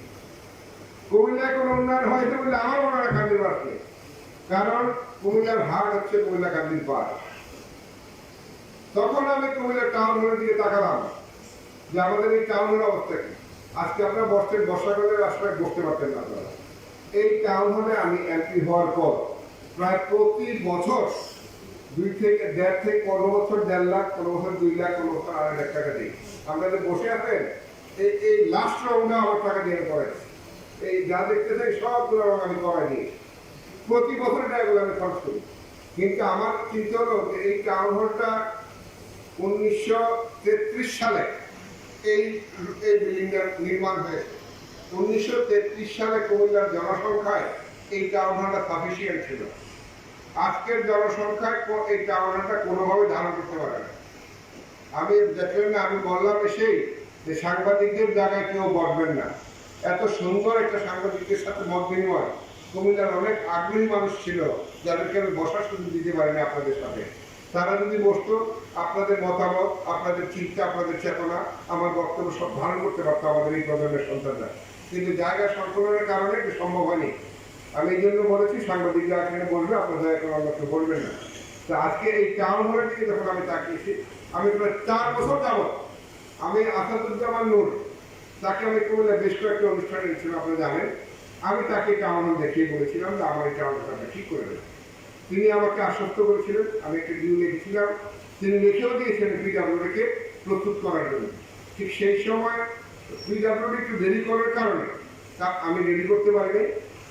কুমিল্লায় কোনো উন্নয়ন হয়েছে বলে আমার মনে হয় কান্দিরবারকে, কারণ কুমিল্লার হাট হচ্ছে কুমিল্লা কান্দির পাড়। তখন আমি কুমিল্লার টাউন হলের দিকে তাকালাম যে আমাদের এই টাউন হলের অবস্থা কি। আজকে আপনারা বর্ষাকালের রাস্তায় বসতে পারতেন না। আপনারা এই টাউন হলে আমি এন্ট্রি হওয়ার পর প্রায় প্রতি বছর 1.5 থেকে 15 বছর 1.5 লাখ, 15 বছর 2 লাখ, 15 বছর 2.5 লাখ টাকা দিই। আপনাদের বসে আছেন, এই লাস্ট রাউন্ডে আমার টাকা দিয়ে করে এই যা দেখতে চাই সবগুলো আমি করাই নিই। প্রতি বছর এগুলো আমি খরচ করি। কিন্তু আমার চিন্তা হলো যে এই টাউন হলটা 1933 সালে এই বিল্ডিংটা নির্মাণ হয়েছে। 1933 সালে কুমিল্লার জনসংখ্যায় এই টাউন হলটা সাফিসিয়েন্ট ছিল। আজকের জনসংখ্যায় এই টাউন হলটা কোনোভাবে ধারণ করতে পারে না। আমি দেখলেন না, আমি বললাম এসেই যে সাংবাদিকদের জায়গায় কেউ বসবেন না। এত সুন্দর একটা সাংবাদিকদের সাথে মত বিনিময়, কুমিল্লার অনেক আগ্রহী মানুষ ছিল যাদেরকে আমি বসার সুযোগ দিতে পারিনি আপনাদের সাথে। তারা যদি বসতো, আপনাদের মতামত, আপনাদের চিন্তা, আপনাদের চেতনা, আমার বক্তব্য সব ধারণ করতে পারতো আমাদের এই প্রজন্মের সন্তানরা। কিন্তু জায়গা সংকলনের কারণে এটা সম্ভব হয়নি। আমি এই জন্য বলেছি সাংবাদিকরা এখানে বলবে, আপনারা এখন অন্য কেউ বলবেন না। তো আজকে এই টাউন হলের দিকে যখন আমি তাকিয়েছি, আমি প্রায় 4 বছর যাবত আমি আসাদুজ্জামান নূর, তাকে আমি কুমিল্লা বেশ কয়েকটা অনুষ্ঠানে গেছিলাম, আপনি জানেন, আমি তাকে টাউন হল দেখিয়ে বলেছিলাম যে আমার এই টাউন হলটা ঠিক করে দেবেন। তিনি আমাকে আশ্বস্ত করেছিলেন, আমি একটা ডিউ লিখেছিলাম, তিনি লিখেও দিয়েছিলেন পিডাব্লিউডিকে প্রস্তুত করার জন্য। ঠিক সেই সময় পিডাব্লিউডি একটু দেরি করার কারণে তা আমি রেডি করতে পারিনি।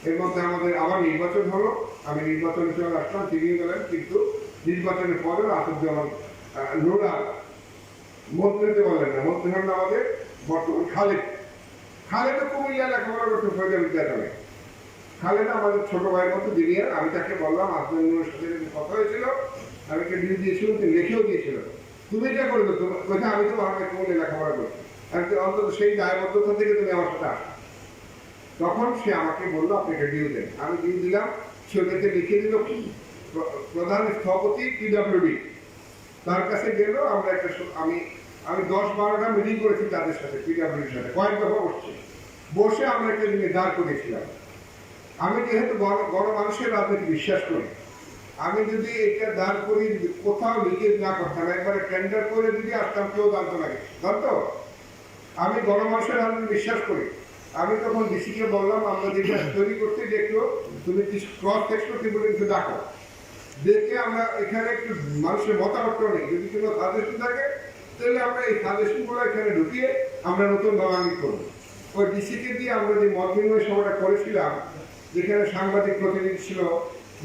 এর মধ্যে আমাদের আবার নির্বাচন হলো, আমি নির্বাচনের সময় আসলাম, তিনিও গেলেন, কিন্তু নির্বাচনের পরেও আসাদুজ্জামান নূরা মন্ত্রী হতে পারলেন না। মন্ত্রী হলেন আমাদের বর্তমান খালেদও কুমিল্লা লেখাপড়া করতে ফয়জা বিদ্যালয়ে। খালেদা আমাদের ছোট ভাইয়ের মতো জুনিয়র। আমি তাকে বললাম, আপনার নূরের সাথে যদি কথা হয়েছিল, আমি একটা ডিউ দিয়েছিলাম, তিনি লিখেও দিয়েছিল, তুমি এটা করে দেবো, কোথায় আমি তো আমার কুমিল্লা লেখাপড়া করছি, আমি তো অন্তত সেই দায়বদ্ধতা থেকে তুমি আমার সাথে আসো। তখন সে আমাকে বললো, আপনি একটা ডিউ দেন। আমি ডিউ দিলাম, সে ওটাকে লিখে দিল কি প্রধান স্থপতি পিডাব্লিউডি, তার কাছে গেল। আমরা একটা আমি 10-12টা মিটিং করেছি তাদের সাথে, পিডাব্লিউডির সাথে কয়েক দফা বসে আমরা একটা জিনিস দাঁড় করেছিলাম। আমি যেহেতু গণমানুষের রাজনীতি বিশ্বাস করি, আমি যদি এটা দাঁড় করি, কোথাও লিকেজ না করতাম, একবারে টেন্ডার করে যদি আসতাম, কেউ জানতো না, জানতো। আমি গণমানুষের রাজনীতি বিশ্বাস করি। আমি তখন ডিসিকে বললাম, আমরা যেটা তৈরি করতে দেখলো, তুমি কিছু ক্রস সেকশন বলে কিছু ডাকো, দেখে আমরা এখানে একটু মানুষের মতামত নেই, যদি কোনো সাজেশন থাকে তাহলে আমরা এই সাজেশনগুলো এখানে ঢুকিয়ে আমরা নতুন বাঙালি করবো। ওই ডিসিকে দিয়ে আমরা যে মত বিনিময় সভাটা করেছিলাম, যেখানে সাংবাদিক প্রতিনিধি ছিল,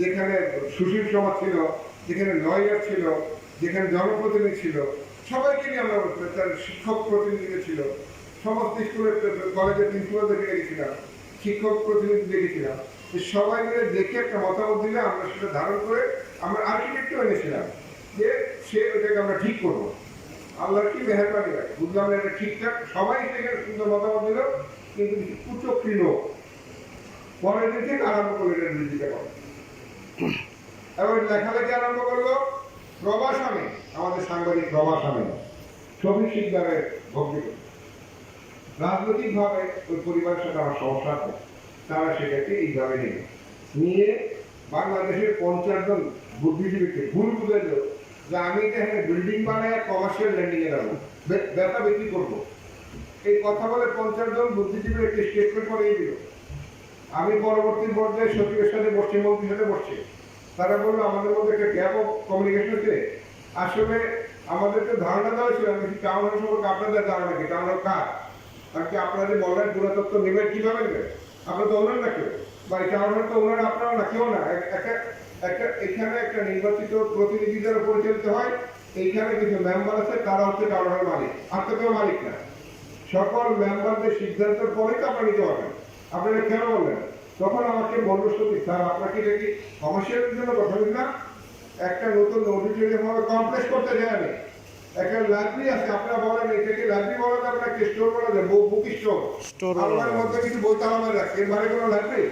যেখানে সুশীল সমাজ ছিল, যেখানে লয়ার ছিল, যেখানে জনপ্রতিনিধি ছিল, সবাইকে নিয়ে আমরা, তার শিক্ষক প্রতিনিধি ছিল, সমস্ত স্কুলের কলেজের প্রিন্সিপালদেরকে দেখেছিলাম, শিক্ষক প্রতিনিধি দেখেছিলাম, সবাই মিলে দেখে একটা মতামত দিলে আমরা সেটা ধারণ করে আমরা আর্কিটেক্টও এনেছিলাম যে সে ওটাকে আমরা ঠিক করবো। আল্লাহর কি মেহরবানি হয়, বুঝলাম না এটা ঠিকঠাক, সবাই সেখানে সুন্দর মতামত দিল, কিন্তু কুচক্রী লোক পরের দিন থেকে আরম্ভ করলো এটা দিতে পারে, এবং লেখালেখি আরম্ভ করলো। প্রবাস আমি, আমাদের সাংবাদিক প্রবাস আমি ছবি শিকদারের ভক্তি করি। রাজনৈতিকভাবে ওই পরিবারের সাথে আমার সমস্যা আছে, তারা সেটাকে এইভাবে নিয়ে বাংলাদেশের 50 জন বুদ্ধিজীবীকে ভুল বুঝে দিল যে আমি এখানে বিল্ডিং বানায় কমার্শিয়াল ল্যান্ডিং এ যাবো, ব্যবসা বিক্রি করবো। এই কথা বলে 50 জন বুদ্ধিজীবীর একটি স্টেটমেন্ট করিয়ে দিল। আমি পরবর্তী পর্যায়ে সচিবের সাথে বসছি, মন্ত্রীর সাথে বসছি, তারা বললো আমাদের মধ্যে একটা গ্যাপ অফ কমিউনিকেশন হচ্ছে। আসলে আমাদেরকে ধারণা দেওয়া ছিল, আমি টাউন হল সম্পর্কে আপনাদের ধারণা কি, টাউন হল কার, আর কি আপনাদের বললেন পুরাতত্ত্ব নেবেন, কিভাবে নেবেন, আপনার তো ওনার না কেউ, বা এই টাউন হল তো ওনার আপনারা না, কেউ না। এখানে একটা নির্বাচিত প্রতিনিধি দ্বারা পরিচালিত হয়, এইখানে কিছু মেম্বার আছে, তারা হচ্ছে টাউন হল মালিক, আর তো কেউ মালিক না। সকল মেম্বারদের সিদ্ধান্তের পরেই তো আপনারা নিতে পারবেন। আপনারা কেন বললেন? তখন আমাকে বলল, সত্যি স্যার, আপনাকে এটা কি কমার্শিয়ালের জন্য কথা বলি না, একটা নতুন অডিটোরিয়াম হবে, কমপ্লেক্স করতে যায়নি, একটা লাইব্রেরি আছে, আপনারা বলেন এটাকে লাইব্রেরি বলা যাবে না, স্টোর বলা যাবে, বুক স্টোর, আপনার মধ্যে কিছু বই তালামে রাখছে, এর বাইরে কোনো লাইব্রেরি,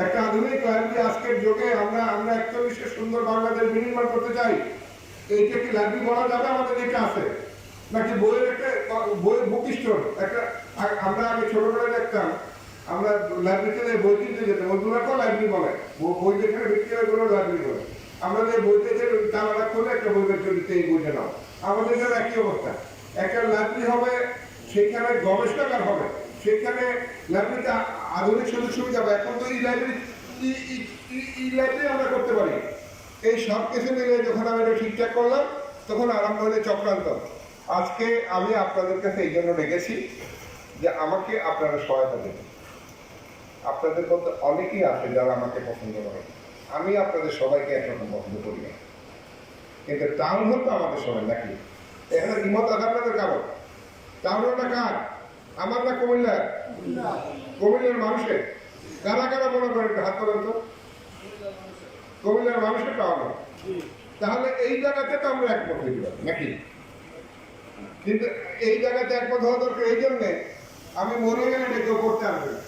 একটা আধুনিক লাইব্রেরি। আজকের যুগে আমরা 41 সুন্দর বাংলাদেশ বিনির্মাণ করতে চাই, এইটা কি লাইব্রেরি বলা যাবে আমাদের যেটা আছে, নাকি বইয়ের একটা বই বুক স্টোর একটা। আমরা আগে ছোটবেলায় দেখতাম, আমরা লাইব্রেরিতে বই কিনতে যেতাম, ওইগুলোকেও লাইব্রেরি বলে, বই যেখানে বিক্রি হয় ওগুলো লাইব্রেরি বলে। আমরা যে বইতে যে তালা খুলে একটা বই বের করে দিতে, এই বইটা নাও, আমাদের জন্য একই অবস্থা। একটা লাইব্রেরি হবে, সেখানে গবেষণাগার হবে, সেখানে লাইব্রেরিতে আধুনিক সুযোগ সুবিধা হবে। এখন তো এই লাইব্রেরি আমরা করতে পারি। এই সব কিছু মিলে যখন আমি এটা ঠিকঠাক করলাম, তখন আরম্ভ হলে চক্রান্ত। আজকে আমি আপনাদের কাছে এই জন্য ডেকেছি যে আমাকে আপনারা সহায়তা দেবেন। আপনাদের মধ্যে অনেকেই আছে যারা আমাকে পছন্দ করে, আমি আপনাদের সবাইকে একরকম পছন্দ করি না, কিন্তু টাউন হল তো আমাদের সবাই নাকি। এখানে হিমত আপনাদের কারণ, টাউন হলটা কার? আমার না কুমিল্লার? কুমিল্লার মানুষের। কারা কারা মনে করেন হাত করেন তো? কুমিল্লার মানুষের টাউন হল। তাহলে এই জায়গাতে তো আমরা একমত হইতে পারি নাকি, কিন্তু এই জায়গাতে একমত হওয়া দরকার। এই জন্যে আমি মনে গেলে এটা কেউ করতে আসবে না।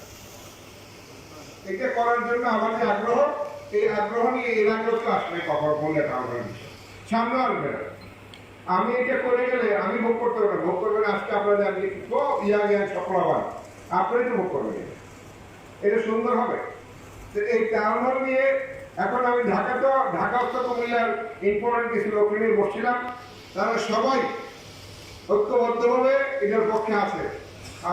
এটা করার জন্য আমার যে আগ্রহ, এই আগ্রহ নিয়ে এর আগেও তো আসবে, কখনো বললে টাউন হল সামনে আসবে না। আমি এটা করে গেলে আমি ভোগ করতে পারবো না, ভোগ করবেন আজকে আপনাদের, আমি ইয়াং সফল হবার, আপনারাই তো ভোগ করবেন। এটা সুন্দর হবে। এই টাউন হল নিয়ে এখন আমি ঢাকা কুমিল্লার ইম্পর্টেন্ট কিছু লোক নিয়ে বসছিলাম, তারা সবাই ঐক্যবদ্ধভাবে এটার পক্ষে আছে।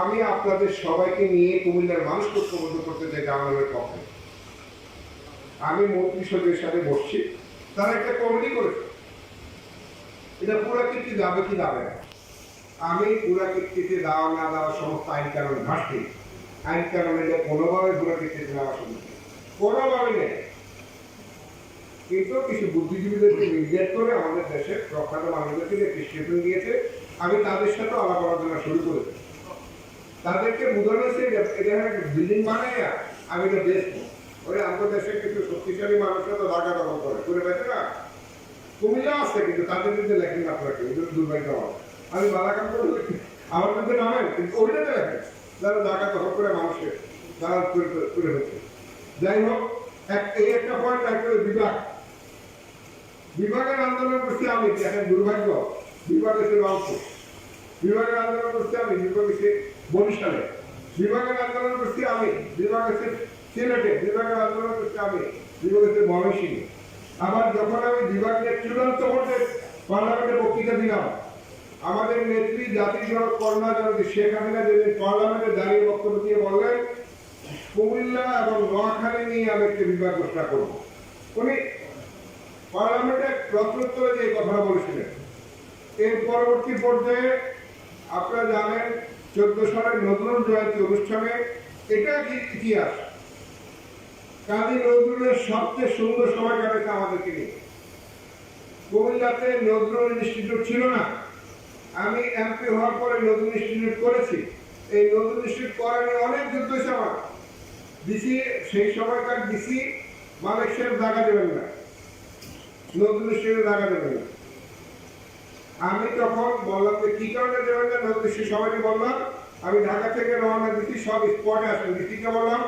আমি আপনাদের সবাইকে নিয়ে কুমিল্লার মানুষকে ঐক্যবদ্ধ করতে চাই জামালের পক্ষে। আমি মন্ত্রী সচিবের সাথে বসছি, তারা একটা কমিটি করেছে, এটা পুরা কীর্তি যাবে কি যাবে না। আমি পুরা কীর্তিতে দেওয়া না দেওয়া সমস্ত আইন কানুন ঘাটতি, আইন কানুন এটা কোনোভাবে পুরা কীর্তিতে নেওয়া সম্ভব কোনোভাবে নেই। কিন্তু কিছু বুদ্ধিজীবীদেরকে নির্যাত করে আমাদের দেশের প্রখ্যাত মানুষদেরকে একটি স্টেশন দিয়েছে। আমি তাদের সাথে আলাপ আলোচনা শুরু করেছি, তাদেরকে বোঝানো হয়েছে এটা একটা বিল্ডিং বানায় আমি এটা দেখবো। ওই আমাদের দেশের কিছু শক্তিশালী মানুষরা তো ঢাকা দখল করে পেয়েছে না, কুমিল্লা আছে, কিন্তু তাদের মধ্যে লেখেন আপনাকে, ওই জন্য দুর্ভাগ্য আমার। আমি বালাকাম করে আমার মধ্যে নামেন, কিন্তু ওইটাতে লেখেন যারা ঢাকা দখল করে মানুষের তারা করে হচ্ছে। যাই হোক, এই একটা পয়েন্ট একটা বিভাগের আন্দোলন করছি আমি, এখন দুর্ভাগ্য বিভাগ এসে রংপুর, বিভাগের আন্দোলন করছি আমি, বিভাগ এসে বরিশালে, বিভাগের আন্দোলন করছি আমি, বিভাগ এসে সিলেটে, বিভাগের আন্দোলন করছি আমি, বিভাগ এসে ময়মনসিংহে। আবার যখন আমি বিভাগের চূড়ান্ত ভোটে পার্লামেন্টে বক্তৃতা দিলাম, আমাদের নেত্রী জাতির জনক কন্যা জননী শেখ হাসিনা যেদিন পার্লামেন্টে দাঁড়িয়ে বক্তব্য দিয়ে বললেন কুমিল্লা এবং নোয়াখালী নিয়ে আমি একটি বিভাগ ঘোষণা করবো, উনি পার্লামেন্টে প্রশ্নোত্তরে যে কথাটা বলেছিলেন। এর পরবর্তী পর্যায়ে আপনারা জানেন 14 সালের নজরুল জয়ন্তী অনুষ্ঠানে, এটা কি ইতিহাস, কাজী নজরুলের সবচেয়ে সুন্দর সময় কাটাচ্ছে আমাদেরকে নিয়ে। কুমিল্লাতে নজরুল ইনস্টিটিউট ছিল না, আমি এমপি হওয়ার পরে নজরুল ইনস্টিটিউট করেছি। এই নজরুল ইনস্টিটিউট করা নিয়ে অনেক যুদ্ধ হয়েছে আমার। ডিসি সেই সময়কার ডিসি মালিক সাহেব জায়গা দেবেন না, নজরুল ইনস্টিটিউটে জায়গা দেবেন না। আমি তখন বললাম যে কি কারণে দেবেন না, নজরুল ইনস্টিটিউট সবাইকে বললাম আমি ঢাকা থেকে রওনা দিচ্ছি, সব স্পটে আসেন। ডিসিকে বললাম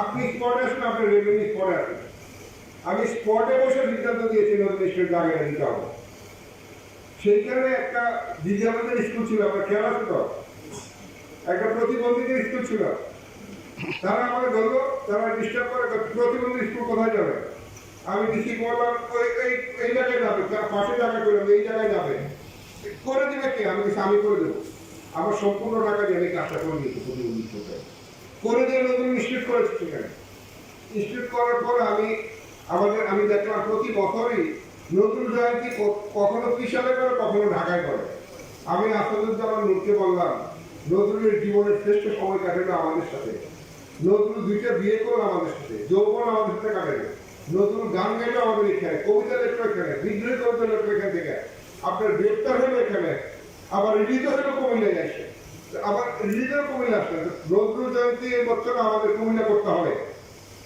আপনি স্পটে আসেন, আপনি রেভিনিউ স্পটে আসেন। আমি স্পটে বসে সিদ্ধান্ত দিয়েছি নজরুল ইনস্টিটিউট জায়গা দিতে হবে। সেইখানে একটা আমাদের স্কুল ছিল, আমার খেয়াল আছে তো, একটা প্রতিবন্ধীদের স্কুল ছিল। তারা আমাকে বললো, তারা ডিস্টার্ব করে প্রতিবন্ধী স্কুল কোথায় যাবে। আমি ডিসি বললাম এই জায়গায় যাবে, তার পাশে জায়গা করলাম এই জায়গায় যাবে, করে দিবে কে, আমি করে দেবো। আমার সম্পূর্ণ টাকা দিয়ে আমি কাজটা করে দিয়েছি, প্রতিবন্ধী স্কুলটা করে দিয়ে নতুন ইনস্টিটিউট করেছি। সেখানে ইনস্টিটিউট করার পর আমি দেখলাম প্রতি বছরই নজরুল জয়ন্তী কখনো বিশালে করে, কখনো ঢাকায় করে। আমি আসাদুজ্জামান নূরকে বললাম নজরুলের জীবনের শ্রেষ্ঠ সময় কাটাবে আমাদের সাথে, নজরুল 2টা বিয়ে করলো আমাদের সাথে, যৌবন আমাদের সাথে কাটাবে, নজরুল গান গাইলো আমাদের এখানে, কবিতা লেখলো এখানে, বিদ্রোহী কবিতা লেখলো এখান থেকে, আপনার গ্রেপ্তার হলো এখানে, আবার রিলিজ হলো কুমিল্লায় আসে, আবার রিলিজের কুমিল্লা আসলে। নজরুল জয়ন্তী এই বছর আমাদের কুমিল্লা করতে হবে।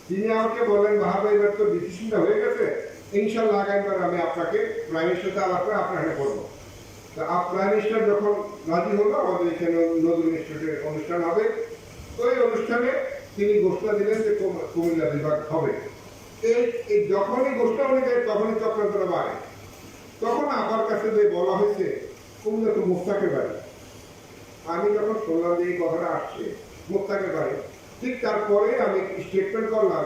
তিনি আমাকে বলেন ভাবে এবার তো ডিসিশনটা হয়ে গেছে, ইনশাল্লাহ আগামীবার আমি আপনাকে প্রাইম মিনিস্টারকে আলাপ করে আপনার এখানে করবো। তো প্রাইম মিনিস্টার যখন রাজি হলো, আমাদের এখানে নজরুল ইনস্টিটিউটের অনুষ্ঠান হবে। ওই অনুষ্ঠানে তিনি ঘোষণা দিলেন যে কুমিল্লা বিভাগ হবে। এই যখনই ঘোষণা হয়ে যায় তখনই চক্রান্তটা বাড়ে। তখন আমার কাছে যে বলা হয়েছে কুমিল্লা তো মুস্তাকের বাড়ি। আমি যখন শুনলাম যে এই কথাটা আসছে মুস্তাকের বাড়ি, ঠিক তারপরে আমি স্টেটমেন্ট করলাম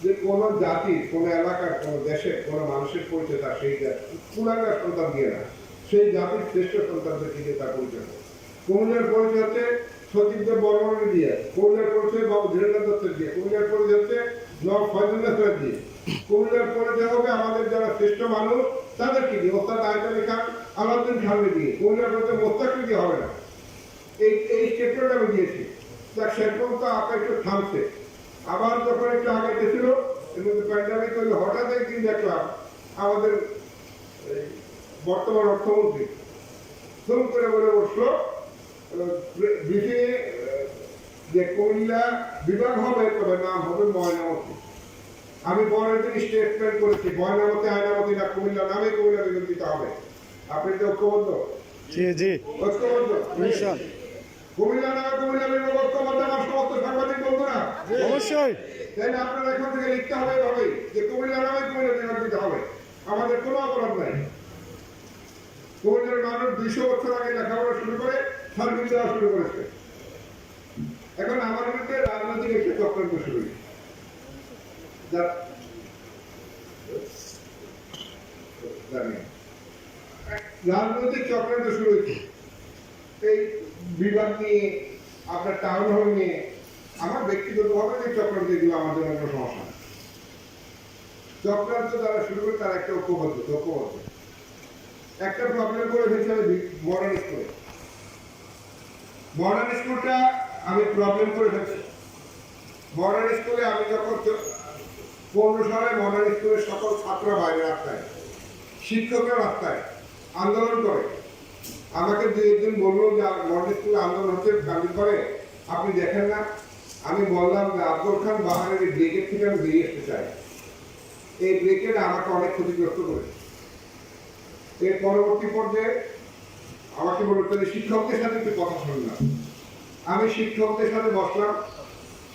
যে কোন জাতির, কোন এলাকার, কোন দেশের, কোন মানুষের পরিচয় তার সেই কুলাঙ্গার সন্তান দিয়ে না, সেই জাতির শ্রেষ্ঠ সন্তানদের দিকে তার পরিচয়। কুমিল্লার পরিচয় হচ্ছে সচিবদের বর্মনের দিয়ে, কুমিল্লার পরিচয় বাবু ধীরেন্দ্র দত্তের দিয়ে, কুমিল্লার পরিচয় হচ্ছে নব ফয়জুল্লাহ দিয়ে, কুমিল্লার পরিচয় হবে আমাদের যারা শ্রেষ্ঠ মানুষ তাদেরকে দিয়ে, ওস্তাদ আয়ত আলী খান, আলাউদ্দিন খানকে দিয়ে। কুমিল্লার পরিচয় মোস্তাককে দিয়ে হবে না। এই স্টেটমেন্ট আমি দিয়েছি। তার সেরকম তো আপনার একটু থামছে। আবার যখন একটু আগাইতেছিল এবং প্যান্ডামিক হলে হঠাৎ একদিন দেখলাম আমাদের বর্তমান অর্থমন্ত্রী ফোন করে বলে বসলো ব্রিফিংয়ে যে কুমিল্লা বিভাগ হবে, তবে নাম হবে ময়নামতি। আমি পরের দিন স্টেটমেন্ট করেছি ময়নামতি আয়নামতি না, কুমিল্লা নামে কুমিল্লা বিভাগ দিতে হবে। আপনি তো ঐক্যবদ্ধ? জি জি ঐক্যবদ্ধ। কুমিল্লা নামে কুমিল্লা বিভাগ ঐক্যবদ্ধ আমার সমস্ত সাংবাদিক বন্ধুরা? অবশ্যই। তাই না, আপনারা এখন থেকে লিখতে হবে এভাবেই যে কুমিল্লা নামে কুমিল্লা বিভাগ দিতে হবে। আমাদের কোনো অপরাধ নাই। কুমিল্লার মানুষ 200 বছর আগে লেখাপড়া শুরু করে সার্ভিস দেওয়া শুরু করেছে। এখন আমার বিরুদ্ধে রাজনৈতিক একটা চক্রান্ত শুরু হয়েছে। জানেন রাজনৈতিক চক্রান্ত শুরু হয়েছে এই বিভাগ নিয়ে, আপনার টাউন হল নিয়ে। আমার ব্যক্তিগতভাবে যে চক্রান্ত, এগুলো আমার জন্য কোনো সমস্যা না। চক্রান্ত যারা শুরু করে তারা একটা ঐক্যবদ্ধ একটা প্রবলেম করে ফেলছে মডার্ন স্কুলে। মডার্ন স্কুলটা আমি প্রবলেম করে ফেলছি। মডার্ন স্কুলে আমি যখন 15 সালে মডার্ন স্কুলের সকল ছাত্র বাইরে রাস্তায়, শিক্ষকরা রাস্তায় আন্দোলন করে। আমাকে দু একদিন বললো যে মডার্ন স্কুলে আন্দোলন হচ্ছে গান্ধী করে, আপনি দেখেন না। আমি বললাম যে আব্দুল খান বাহারের এই ব্রেকেট থেকে আমি বেরিয়ে আসতে চাই। এই ব্রেকেট আমাকে অনেক ক্ষতিগ্রস্ত করেছে। এর পরবর্তী পর্যায়ে আমাকে বলল তাহলে শিক্ষকদের সাথে একটু কথা শুনলাম। আমি শিক্ষকদের সাথে বসলাম।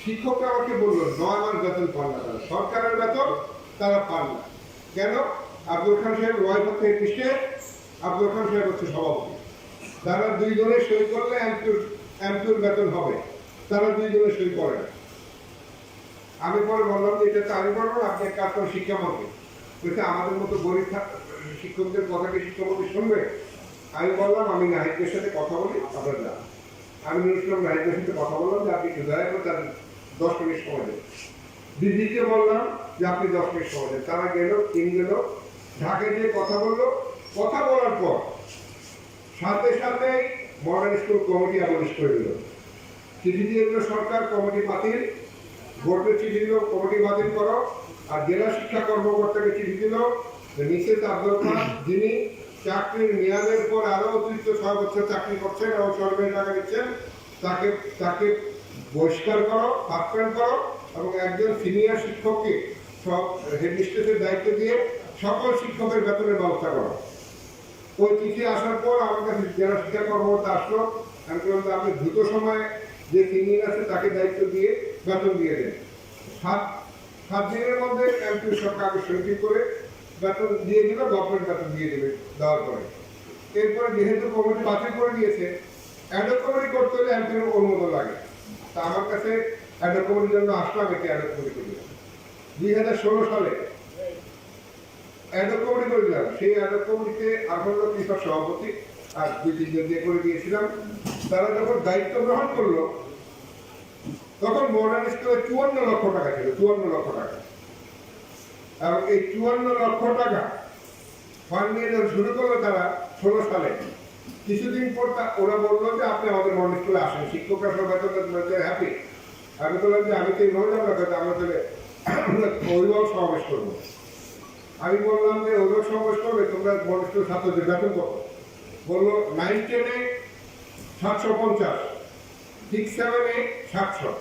শিক্ষকরা আমাকে বললো 9 মাস বেতন পান না তারা, সরকারের বেতন তারা পান না। কেন? আব্দুল খান সাহেব ওয়াইফ হচ্ছে পৃষ্ঠে, আব্দুল খান সাহেব হচ্ছে সভাপতি। তারা দুইজনে সই করলে এমপির বেতন হবে, তারা দুইজনে সই করে না। আমি পরে বললাম যে এটা তো আমি বলবো, আপনি এক কাজ করেন শিক্ষামন্ত্রী। বলছে আমাদের মতো গরিব শিক্ষকদের কথা কি শিক্ষামন্ত্রী শুনবে? আমি বললাম আমি নাহিদের সাথে কথা বলি, আপনার যান। আমি নুরুল নাহিদের সাথে কথা বললাম যে আপনি দয়া করে তার 10 মিনিট সময় দেন। দিদিকে বললাম যে আপনি 10 মিনিট সময় দেন। তারা গেল, গেল ঢাকায় গিয়ে কথা বললো। কথা বলার পর সাথে সাথেই মডার্ন স্কুল কমিটি আবলিশ করে দিল। চিঠি দিয়ে দিল সরকার, কমিটি বাতিল। বোর্ডের চিঠি দিল, কমিটি বাতিল করো। আর জেলা শিক্ষা কর্মকর্তাকে চিঠি দিল মিসেস আব্দুল খান, যিনি চাকরির মেয়াদের পর আরো অতিরিক্ত 6 বছর চাকরি করছেন এবং সরকারি টাকা দিচ্ছেন, তাকে বহিষ্কার করো, সাসপেন্ড করো এবং একজন সিনিয়র শিক্ষককে সব হেডমিস্ট্রেসের দায়িত্ব দিয়ে সকল শিক্ষকের বেতনের ব্যবস্থা করো। ওই চিঠি আসার পর আমার কাছে জেলা শিক্ষা কর্মকর্তা আসলো। আমি বললাম আপনি দ্রুত সময়ে যে সিনিয়র আছে তাকে দায়িত্ব দিয়ে বেতন দিয়ে দেন। 7 দিনের মধ্যে এমপি সরকার সই করে বেতন দিয়ে দিল, গভর্নমেন্ট বেতন দিয়ে দেবে দেওয়ার পরে। এরপরে যেহেতু কমিটি বাতিল করে দিয়েছে, অ্যাডক কমিটি করতে হলে এমপির অনুমোদন লাগে। তা আমার কাছে অ্যাডক কমিটির জন্য আসলাম, এটি অ্যাডক কমিটি করে দিলাম 2016 সালে অ্যাডক কমিটি করে দিলাম। সেই অ্যাডক কমিটিতে আরফাজুল কৃষক সভাপতি আর 2-3 জন দিয়ে করে দিয়েছিলাম। তারা যখন দায়িত্ব গ্রহণ করলো তখন মডার্ন স্কুলে 54 লক্ষ টাকা ছিল, 54 লক্ষ টাকা। এবং এই 54 লক্ষ টাকা ফান্ড নিয়ে যখন শুরু করলো তারা 16 সালে, কিছুদিন পর ওরা বললো যে আপনি আমাদের মডার্ন স্কুলে আসেন, শিক্ষকরা সবাই তো হ্যাপি। আমি বললাম যে আমি তো এইভাবে যাবো না, আমরা তাহলে অভিভাবক সমাবেশ করবো। আমি বললাম যে অভিভাবক সমাবেশ করবে, তোমরা মডার্ন স্কুলের ছাত্রদের বেতন কত? বললো 9-10-এ 750, 6-7-এ 700,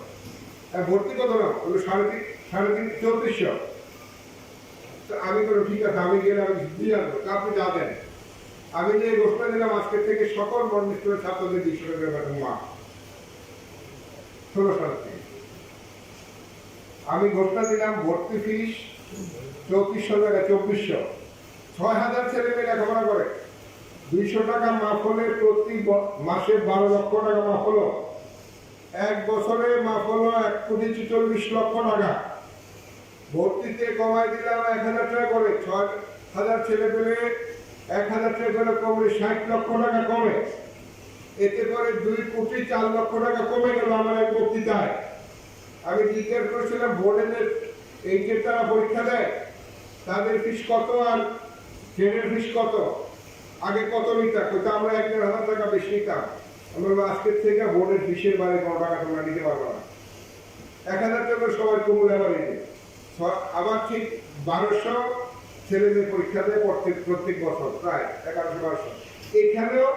আর ভর্তি কত না? বললো 3.5-4,400। আমি বললাম ঠিক আছে, আমি গেলে আমি দিয়ে আসবো, আপনি যা দেন। আমি যে ঘোষণা দিলাম আজকের থেকে সকল মডার্ন স্কুলের ছাত্রদের 200 টাকা বেতন মাস 16 সাল থেকে। আমি ঘোষণা দিলাম ভর্তি ফিস 3400 টাকা, 2400। 6000 ছেলে মেয়ে লেখাপড়া করে, 200 টাকা মাফ হলে প্রতি মাসে 12 লক্ষ টাকা মাফ হলো। 1 বছরে মাফ হলো 1,40,00,00,000 টাকা। ভর্তিতে কমাই দিলাম 1000 টাকা করে। 6000 ছেলে পেলে 1000 টাকা করে কমে 60 লক্ষ টাকা কমে। এতে করে 2,04,00,000 টাকা কমে গেল আমার এক বক্তৃতায়। আমি জিজ্ঞেস করেছিলাম বোর্ডের এই যে তারা পরীক্ষা দেয় তাদের ফিস কত আর ট্রেনের ফিস কত, আগে কত নিতাম? কোথাও আমরা 1,500 টাকা বেশি নিতাম। আমরা আজকের থেকে বোর্ডের ফিসের বাইরে কোনো টাকা তোমরা নিতে পারবো না। 1000 টাকা সবাই কমল এবার নিতে। আবার ঠিক 1200 ছেলেদের পরীক্ষা দেয় প্রত্যেক বছর, প্রায় 1100-1200। এখানেও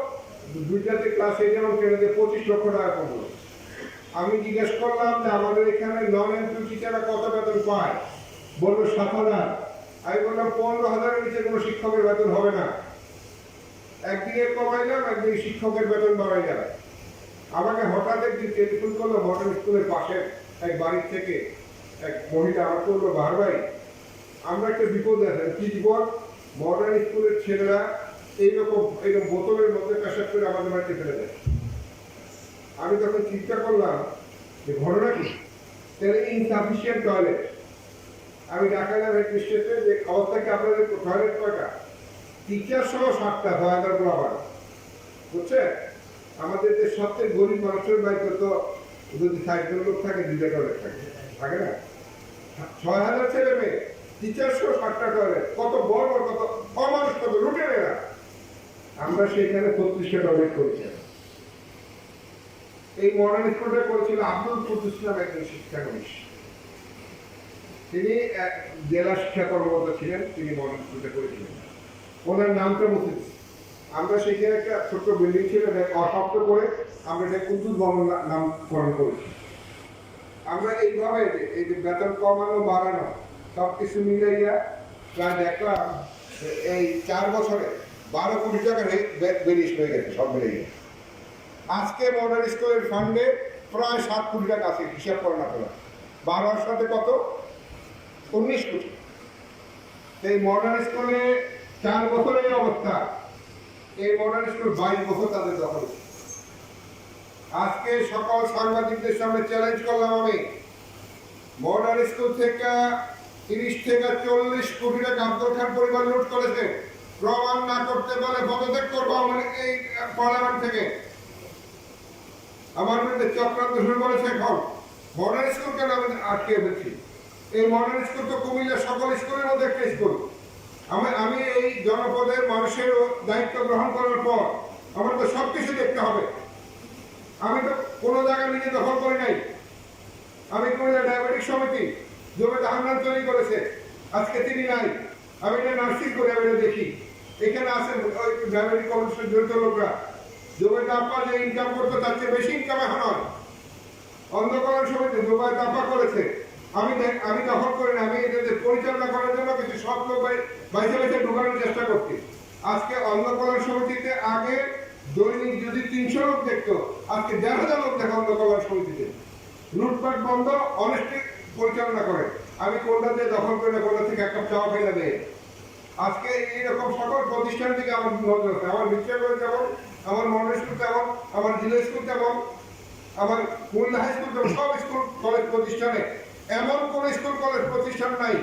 দুইটাতে ক্লাস 8 এবং 10-এ 25 লক্ষ টাকা কমলো। আমি জিজ্ঞেস করলাম যে আমাদের এখানে নন এমপি টিচাররা কত বেতন পায়? বললো 7,000। আমি বললাম 15,000-এর নিচে কোনো শিক্ষকের বেতন হবে না। একদিকে কমাইলাম, একদিকে শিক্ষকের বেতন বাড়াই যাবে। আমাকে হঠাৎ একদিন টেলিফোন করলো মডার্ন স্কুলের পাশে এক বাড়ির থেকে এক মহিলা। আমাকে বললো বাহার ভাই, আমরা একটা বিপদে আছি। কি বিপদ? মডার্ন স্কুলের ছেলেরা এইরকম বোতলের মধ্যে পেশাব করে আমাদের বাড়িতে ফেলে দেয়। আমি তখন চিন্তা করলাম যে ঘটনা কি, তাহলে ইনসাফিসিয়েন্ট টয়লেট। আমি ঢাকা হেড মিস্ট্রেসে যে অবস্থাকে আপনাদের টয়লেট কয়টা? টিচার সহ 7টা 6,000 বরাবর বুঝছে। আমাদের যে সবচেয়ে গরিব মানুষের বাড়িতে তো যদি 60 লোক থাকে 2টা টয়লেট থাকে না, 6,000 ছেলে মেয়ে, টিচার সহ 7টা টয়লেট, কত বড় বড়, কত অমানুষ, কত লুটেরা। আমরা সেখানে 35টা টয়লেট করেছি। এই মডার্ন স্কুলটা করেছিল আব্দুল কুদ্দুস নামে একজন শিক্ষানবিশ, তিনি জেলা শিক্ষা কর্মকর্তা ছিলেন, তিনি মডার্ন স্কুলটা করেছিলেন। ওনার নামটা মুছে, আমরা সেখানে একটা ছোট্ট বিল্ডিং ছিল অশব্দ করে আমরা এটা কুদ্দুস ভবন নামকরণ করেছি। আমরা এইভাবে এই যে বেতন কমানো বাড়ানো সব কিছু মিলাইয়া প্রায় দেখলাম এই 4 বছরে 12 কোটি টাকা বেরিয়ে হয়ে গেছে সব মিলিয়ে। আজকে মডার্ন স্কুলের ফান্ডে প্রায় 7 কোটি টাকা আছে, হিসাব করে না তোলা। 12 সাথে কত? 19 কোটি। এই মডার্ন স্কুলে 4 বছরের অবস্থা, এই মডার্ন স্কুল 22 বছর তাদের দখল। আজকে সকল সাংবাদিকদের সামনে চ্যালেঞ্জ করলাম আমি, মডার্ন স্কুল থেকে 30 থেকে 40 কোটি টাকা আব্দুল খান পরিবার লুট করেছে। প্রমাণ না করতে পারলে পদত্যাগ করবো এই পার্লামেন্ট থেকে। আমার বিরুদ্ধে চক্রান্ত শুরু করেছে। এখন মডার্ন স্কুল কেন আমি আটকে ফেলছি? এই মডার্ন স্কুল তো কুমিল্লার সকল স্কুলের মধ্যে একটা স্কুল। আমি এই জনপদের মানুষের দায়িত্ব গ্রহণ করার পর আমার তো সবকিছু দেখতে হবে। আমি তো কোনো জায়গায় নিজে দখল করি নাই। আমি কুমিল্লা ডায়াবেটিক সমিতি জমিতে হামলা তৈরি করেছে, আজকে তিনি নাই। আমি এটা নার্সিং করি, আমি এটা দেখি। এখানে আছেন ওই ডায়াবেটিক কমিশনের জড়িত লোকরা, জমিতে আপা যে ইনকাম করতো তার চেয়ে বেশি ইনকাম এখন হয়। অন্ধকরণ সমিতি জমিতে আপা করেছে, আমি দখল করি না। আমি এদের পরিচালনা করার জন্য কিছু সব লোক বাইসে বাইসে ঢোকানোর চেষ্টা করছি। আজকে অন্ধকরণ সমিতিতে আগে দৈনিক যদি 300 লোক দেখতো, আজকে 1,500 লোক দেখে অন্ধকরণ সমিতিতে। লুটপাট বন্ধ, অনেস্টি পরিচালনা করে। আমি কোনটা দিয়ে দখল করি না, কোনটা থেকে একটা চাওয়া ফেলে দেয়। আজকে এইরকম সকল প্রতিষ্ঠান থেকে আমার নজর আছে। আমার বিচ্ছা করে যেমন, আমার মডার্ন স্কুল তেমন, আমার জিলা স্কুল তেমন, আমার কুমিল্লা হাই স্কুল তেমন, সব স্কুল কলেজ প্রতিষ্ঠানে এমন কোন স্কুল কলেজ প্রতিষ্ঠান নাই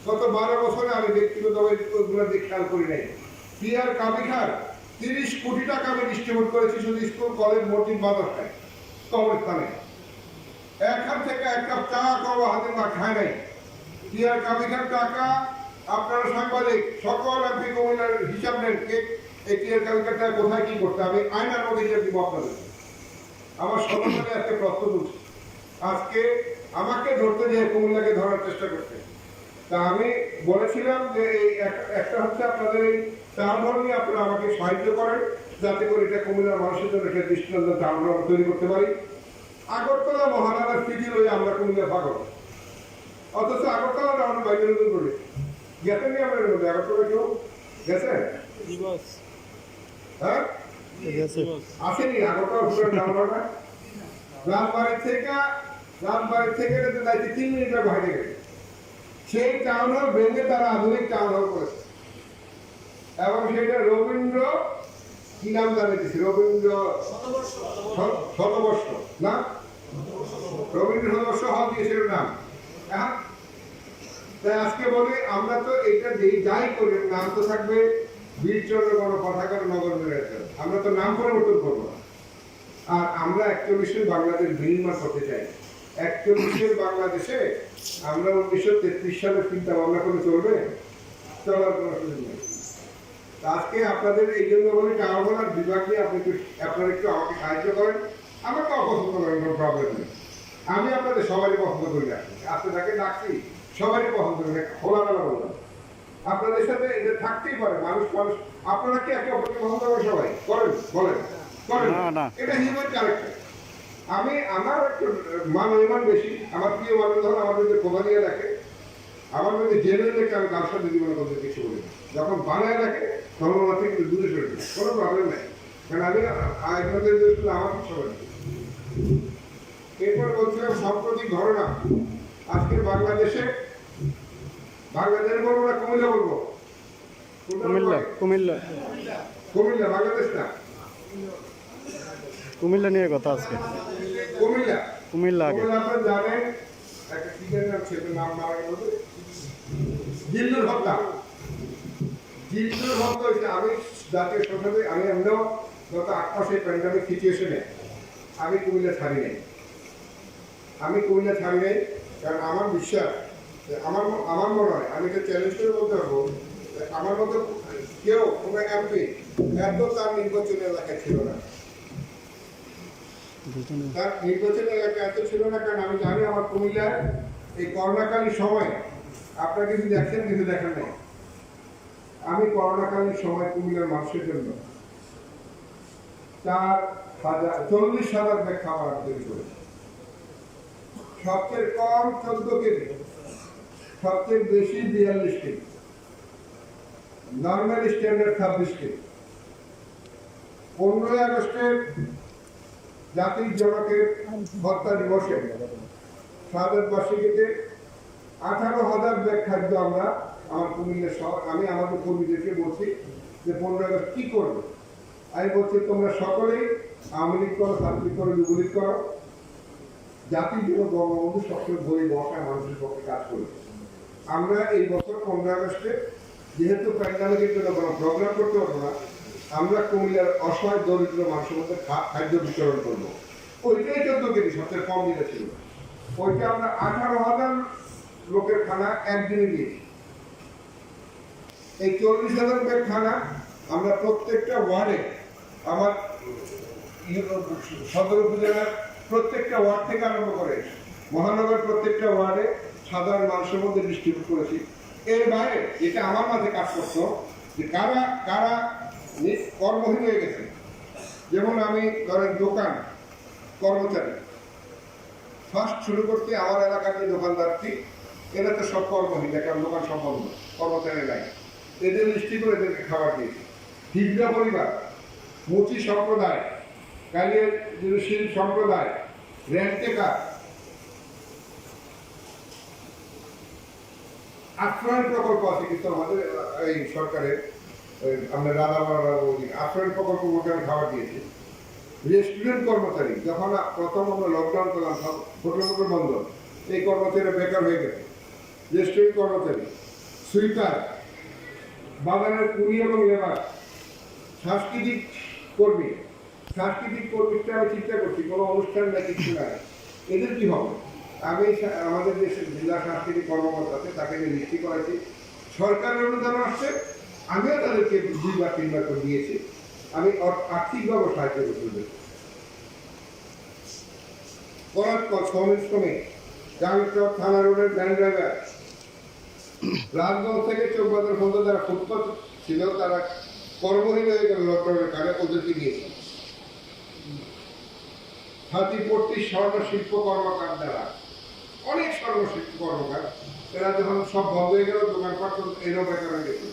গত 12 বছরে আমি ব্যক্তিগতভাবে ওইগুলো দিয়ে খেয়াল করি নাই। পিয়ার কাবিখার 30 কোটি টাকা আমি ডিস্ট্রিবিউট করেছি শুধু স্কুল কলেজ মসজিদ মাদ্রাসায় কবরস্থানে। এখান থেকে এক কাপ চা খাওয়া হাতে মা খায় নাই। পিয়ার কাবিখার টাকা আপনারা সাংবাদিক সকল এমপি কুমিল্লার হিসাব নেন, এই পিয়ার কাবিখার টাকা কোথায় কি করতে হবে, আয়নার মধ্যে হিসাব দিব আপনাদের। আমার সন্তানে আজকে প্রশ্ন তুলছে, আজকে আমাকে ধরতে যেয়ে কুমিল্লাকে ধরার চেষ্টা করছে। তা আমি বলেছিলাম যে এই একটা হচ্ছে আপনাদের এই টাউন হল নিয়ে আপনারা আমাকে সাহায্য করেন, যাতে করে এটা কুমিল্লার মানুষের জন্য একটা দৃষ্টান্ত টাউন হল তৈরি করতে পারি। আগরতলা মহারানার স্মৃতি লই আমরা কুমিল্লা পাগল, অথচ আগরতলা টাউন বাইরে নতুন করে গেছেন নি আমাদের মধ্যে? আগরতলা কেউ গেছেন? হ্যাঁ আসেনি আগরতলা পুরো টাউন হলটা। রাজবাড়ির থেকে যাইতে 3 মিনিটের বাইরে গেছে। সেই টাউন হল ভেঙে তারা আধুনিক টাউন হল করেছে এবং সেটা রবীন্দ্র কি নাম জানিয়েছি, রবীন্দ্র শতবর্ষ না, রবীন্দ্র শতবর্ষ হল দিয়েছিল নাম। তাই আজকে বলি আমরা তো এটা যাই করি নাম তো থাকবে বীরচন্দ্র গণপতাকার নগর মিরাজল। আমরা তো নাম পরিবর্তন করবো না। আর আমরা 41 বাংলাদেশ বিনির্মাণ করতে চাই। 41 বাংলাদেশে আমরা 1933 সালে চিন্তা ভাবনা করে চলবে, চলার কোনো সুযোগ নেই। আজকে আপনাদের এই জন্য বলি টাউনওয়ালার বিভাগ নিয়ে আপনারা একটু আমাকে সাহায্য করেন। আমাকে অপছন্দ করেন, কোনো প্রবলেম নেই। আমি আপনাদের সবারই পছন্দ করি না, আপনি তাকে ডাকছি সবারই পছন্দ করি না, খোলামেলা বললাম। আপনাদের সাথে এটা থাকতেই পারে, মানুষ আপনারা কি একে অপরকে পছন্দ করেন? সবাই করেন, বলেন করেন, এটা হিউম্যান ক্যারেক্টার। আমার একটু মান অভিমান বেশি। আমার প্রিয় মানুষ ধরুন আমার মধ্যে খোলা নিয়ে রাখে, আমার মধ্যে জেনে রেখে আমি তার সাথে জীবনে করতে কিছু বলি। যখন বানায় রাখে তখন আমার থেকে দূরে সরে যায়, কোনো প্রবলেম নাই, কারণ আমি আপনাদের আমার সবাই। এরপর বলছিলাম সাম্প্রতিক ঘটনা। আজকে বাংলাদেশের বলবো না কুমিল্লা বলবো? কুমিল্লা বাংলাদেশ না, কুমিল্লা নিয়ে কথা আজকে। কুমিল্লা আপনারা জানেন একটা টিকের নাম ছিল, নাম মারা গেল জিল্লুর হত্যা। হিন্দুর ভক্ত হয়েছে। আমি জাতীয় সংসদে আমি এমনিও গত 8 মাসের প্যান্ডামিক সিচুয়েশনে আমি কুমিল্লা ছাড়ি নাই। কারণ আমার বিশ্বাস যে আমার মনে হয়, আমি এটা চ্যালেঞ্জ করে বলতে পারবো, আমার মতো কেউ কোনো এমপি এত তার নির্বাচনী এলাকায় ছিল না। তার নির্বাচনী এলাকায় এত ছিল না, কারণ আমি জানি আমার কুমিল্লার এই করোনাকালীন সময় আপনারা কিছু দেখছেন, কিছু দেখেন নাই। আমি করোনাকালীন সময় কুমিল্লার মানুষের জন্য 40,000 ব্যাগ খাবার তৈরি করেছি। সবচেয়ে কম 14 কেজি, সবচেয়ে বেশি 42 কেজি, নর্মাল স্ট্যান্ডার্ড 26 কেজি। 15 আগস্টের জাতির জনকের হত্যা দিবসে শাহাদত বার্ষিকীতে 18,000 ব্যাগ খাদ্য আমরা আমার কুমিল্লার শহর, আমি আমাদের কর্মীদেরকে বলছি যে 15 আগস্ট কি করবে। আমি বলছি তোমরা সকলেই আওয়ামী লীগ করো, ছাত্রলীগ করো, যুবলীগ করো, জাতির জন্য বঙ্গবন্ধু সবসময় বই বসা মানুষের পক্ষে কাজ করি। আমরা এই বছর 15 আগস্টে যেহেতু প্যান্ডামিকের জন্য কোনো প্রোগ্রাম করতে পারবো না, আমরা কুমিল্লার অসহায় দরিদ্র মানুষের মধ্যে খাদ্য বিতরণ করবো। ওইটাই 14 কেজি সবচেয়ে কম দিতে ছিল। ওইটা আমরা 18,000 লোকের খানা একদিনে দিয়েছি। এই 40,000 ব্যাগ খানা আমরা প্রত্যেকটা ওয়ার্ডে, আমার সদর উপজেলার প্রত্যেকটা ওয়ার্ড থেকে আরম্ভ করে মহানগর প্রত্যেকটা ওয়ার্ডে সাধারণ মানুষের মধ্যে ডিস্ট্রিবিউট করেছি। এর বাইরে এটা আমার মাঝে কাজ করতো যে কারা কারা কর্মহীন হয়ে গেছে। যেমন আমি ধরেন দোকান কর্মচারী, ফার্স্ট শুরু করতে আমার এলাকার যে দোকানদারটি, এরা তো সব কর্মহীন, কারণ দোকান সব বন্ধ, কর্মচারী নাই। এদের লিস্টি করে এদেরকে খাবার দিয়েছি। হিজড়া পরিবার, মুচি সম্প্রদায়, কালিয়ার শিল সম্প্রদায়, রেন্টেকার, আশ্রয়ণ প্রকল্প আছে কিন্তু আমাদের এই সরকারের, আমরা আশ্রয়ণ প্রকল্প মধ্যে আমি খাবার দিয়েছি। রেস্টুরেন্ট কর্মচারী, যখন প্রথম আমরা লকডাউন করলাম, সব হোটেল বন্ধ, এই কর্মচারীরা বেকার হয়ে গেছে। রেস্টুরেন্ট কর্মচারী, সুইপার, বাগানের কুলি এবং লেবার, সাংস্কৃতিক কর্মীটা আমি চিন্তা করছি কোনো অনুষ্ঠান না কিছু নাই, এদের কি হবে। আমি আমাদের দেশের জেলা সাংস্কৃতিক কর্মকর্তা আছে, তাকে লিস্টি করাইছি। সরকারের অনুদান আসছে, আমিও তাদেরকে 2 বা 3 বার করে দিয়েছি। আমি আর্থিকভাবে সাহায্য করতে শ্রমিক, গাংচর থানা রোডের ভ্যান ড্রাইভার, রাজগঞ্জ থেকে চৌবাজার পর্যন্ত যারা ফুটপাত ছিল তারা কর্মহীন হয়ে গেল লকডাউনের কারণে, ওদেরকে দিয়েছে। হাতিপট্টি স্বর্ণ শিল্প কর্মকার দ্বারা অনেক স্বর্ণ শিল্প কর্মকার, এরা যখন সব বন্ধ হয়ে গেল, দোকানপাট এরও বেকার হয়ে গেছে।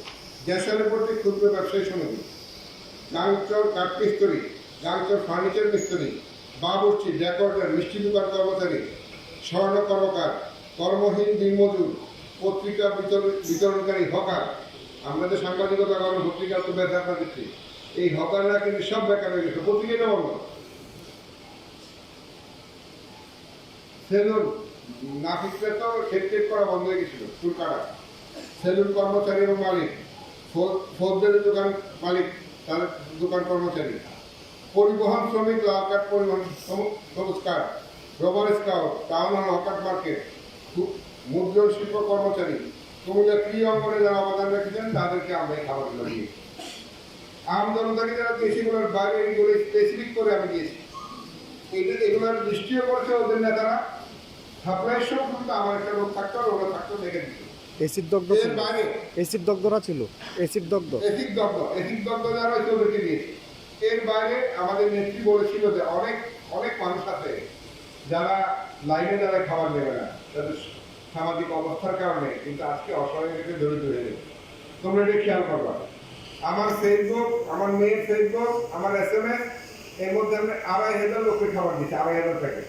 গ্যাসের প্রতি ক্ষুদ্র ব্যবসায়ী সমিতি, গাংচর কাঠ মিস্ত্রি, গাংচর ফার্নিচার মিস্ত্রি, বাবুর্চি, ডেকোরেটর, মিষ্টি দোকান কর্মচারী, স্বর্ণ কর্মকার, কর্মহীন দিনমজুর, পত্রিকা বিতরণকারী, হকার। আমরা যে সাংবাদিকতা করেন, পত্রিকা তো বেকার দিচ্ছি, এই হকাররা কিন্তু সব বেকার হয়ে গেছে, পত্রিকাটা বন্ধ। সেলুন, নাফিকরা তো সেট করা বন্ধ হয়ে গেছিল, চুল কাটা। সেলুন কর্মচারী এবং মালিক, ফৌজদারি দোকান মালিক, তাদের দোকান কর্মচারী, পরিবহন শ্রমিক, লাল কাঠ পরিবহন, সবুজ কাঠ, rubber scout, town hall, hawker market, মুদ্রণ শিল্প কর্মচারী, কুমিল্লা ক্রিয়া অঙ্গনে যারা অবদান রেখেছেন তাদেরকে আমরা এই খাবারগুলো দিয়েছি। আম জনতাকে যারা সেগুলোর বাইরে এইগুলো স্পেসিফিক করে আমি দিয়েছি। এগুলোর দৃষ্টিও করেছে ওদের নেতারা। সাপ্লাইয়ের সময় কিন্তু আমার একটা লোক থাকতো, ওরা থাকতো দেখে দিত। এসিড দগ্ধ দগ্ধরা ছিল, এসিড দগ্ধ যারা হয়েছে ওদেরকে দিয়েছি। এর বাইরে আমাদের নেত্রী বলেছিল যে অনেক মানুষ আছে যারা লাইনে দাঁড়ায় খাবার নেবে না, তাদের সামাজিক অবস্থার কারণে, কিন্তু আজকে অসহায় থেকে দরিদ্র হয়ে গেছে। তোমরা এটা খেয়াল করবা। আমার ফেসবুক, আমার মেয়ের ফেসবুক, আমার SMS, এর মধ্যে আমি 2,500 লোকের খাবার দিচ্ছি, 2,500 প্যাকেট।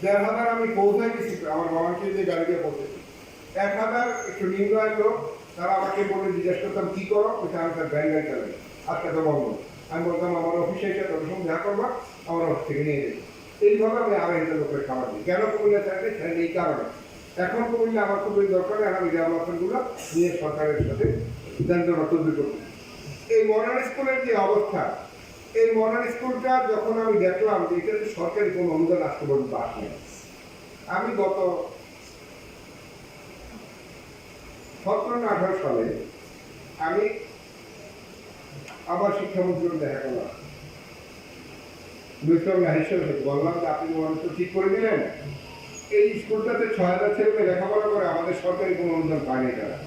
1,500 আমি পৌঁছাই দিচ্ছি, আমার বাবাকে যে গাড়ি দিয়ে পৌঁছেছি। 1,000 একটু নিম্ন আয় লোক, তারা আমাকে বলে জিজ্ঞেস করতাম কি করো, ওইটা আমি তার ব্যাংক চালাই, আজকে তো বন্ধ। আমি বলতাম আমার অফিসে এসে তোর সঙ্গে দেখা করবা, আমার অফিস থেকে নিয়ে যেতে। এইভাবে আমি 2,500 লোকের খাবার দিই। কেন কুমিল্লা চাইলে এই কারণে এখন কুমিল্লা আমার খুবই দরকার, আমি ডেভেলপমেন্টগুলো নিয়ে সরকারের সাথে যন্ত্রণা তৈরি করতে। এই মডার্ন স্কুলের যে অবস্থা, এই মডার্ন স্কুলটা যখন আমি দেখলাম যে এখানে সরকারি কোনো অনুদান আসতে পর্যন্ত আসেনি। আমি গত 17-18 সালে আমি আবার শিক্ষামন্ত্রীর দেখা করলাম, হিসেবে বললাম যে আপনি মনে তো ঠিক করে দিলেন, এই স্কুলটাতে 6,000 ছেলে লেখাপড়া করে আমাদের সরকারি কোনো অনুদান পায়নি, তারা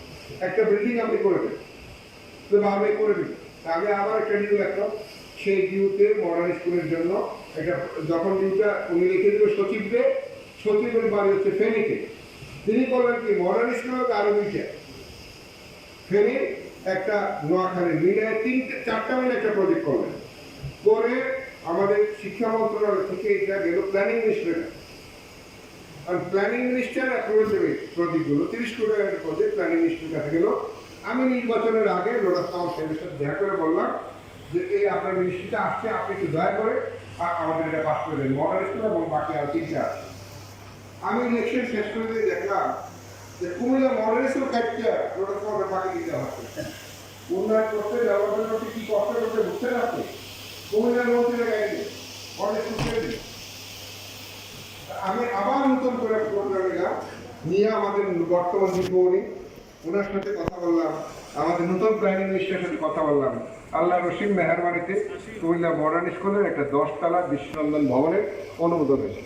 একটা বিল্ডিং আপনি করে দেন, তো আমি করে দিই। আমি আবার একটা ডিউ রাখলাম, সেই ডিউতে মডার্ন স্কুলের জন্য একটা, যখন ডিউটা উনি লিখে দিল সচিবদের, সচিবের বাড়ি হচ্ছে ফেনীতে, তিনি বললেন কি মডার্ন স্কুলে আরো 2টা, ফেনী একটা, নোয়াখালী মিলে 4টা মিলে একটা প্রজেক্ট করলেন। করে আমাদের শিক্ষা মন্ত্রণালয় থেকে এটা গেল প্ল্যানিং মিনিস্ট্রির, আর প্ল্যানিং মিনিস্টার অ্যাপ্রুভাল দেবে প্রজেক্টগুলো, 30 কোটি টাকার প্রজেক্ট প্ল্যানিং মিনিস্ট্রির কাছে গেল। আমি নির্বাচনের আগে লোটাস আমার সাথে দেখা করে বললাম যে এই আপনার মিনিস্ট্রিটা আসছে, আপনি একটু দয়া করে আমাদের এটা পাস করে দেন, মডার্ন স্কুল এবং বাকি আর 3টা আছে। আমি ইলেকশন শেষ করে দিয়ে দেখলাম যে কুমিল্লা মডার্ন স্কুল কাটটা লোটাস আমাদের বাকি দিতে হচ্ছে, উন্নয়ন করতে ডেভেলপমেন্ট করতে কি কষ্ট করতে বুঝতে পারছে, কুমিল্লার মন্ত্রীরা গাইনি মডার্ন স্কুল ছেড়ে দিই। আমি আবার নতুন করে প্রোগ্রামে নিয়ে আমাদের বর্তমান দীপমণি ওনার সাথে কথা বললাম, আমাদের নতুন প্ল্যানিং মিনিস্টারের সাথে কথা বললাম। আল্লাহ রসিম মেহরবানিতে কুমিল্লা মডার্ন স্কুলের একটা 10 তলা বিশ্বনন্দন ভবনের অনুমোদন হয়েছে।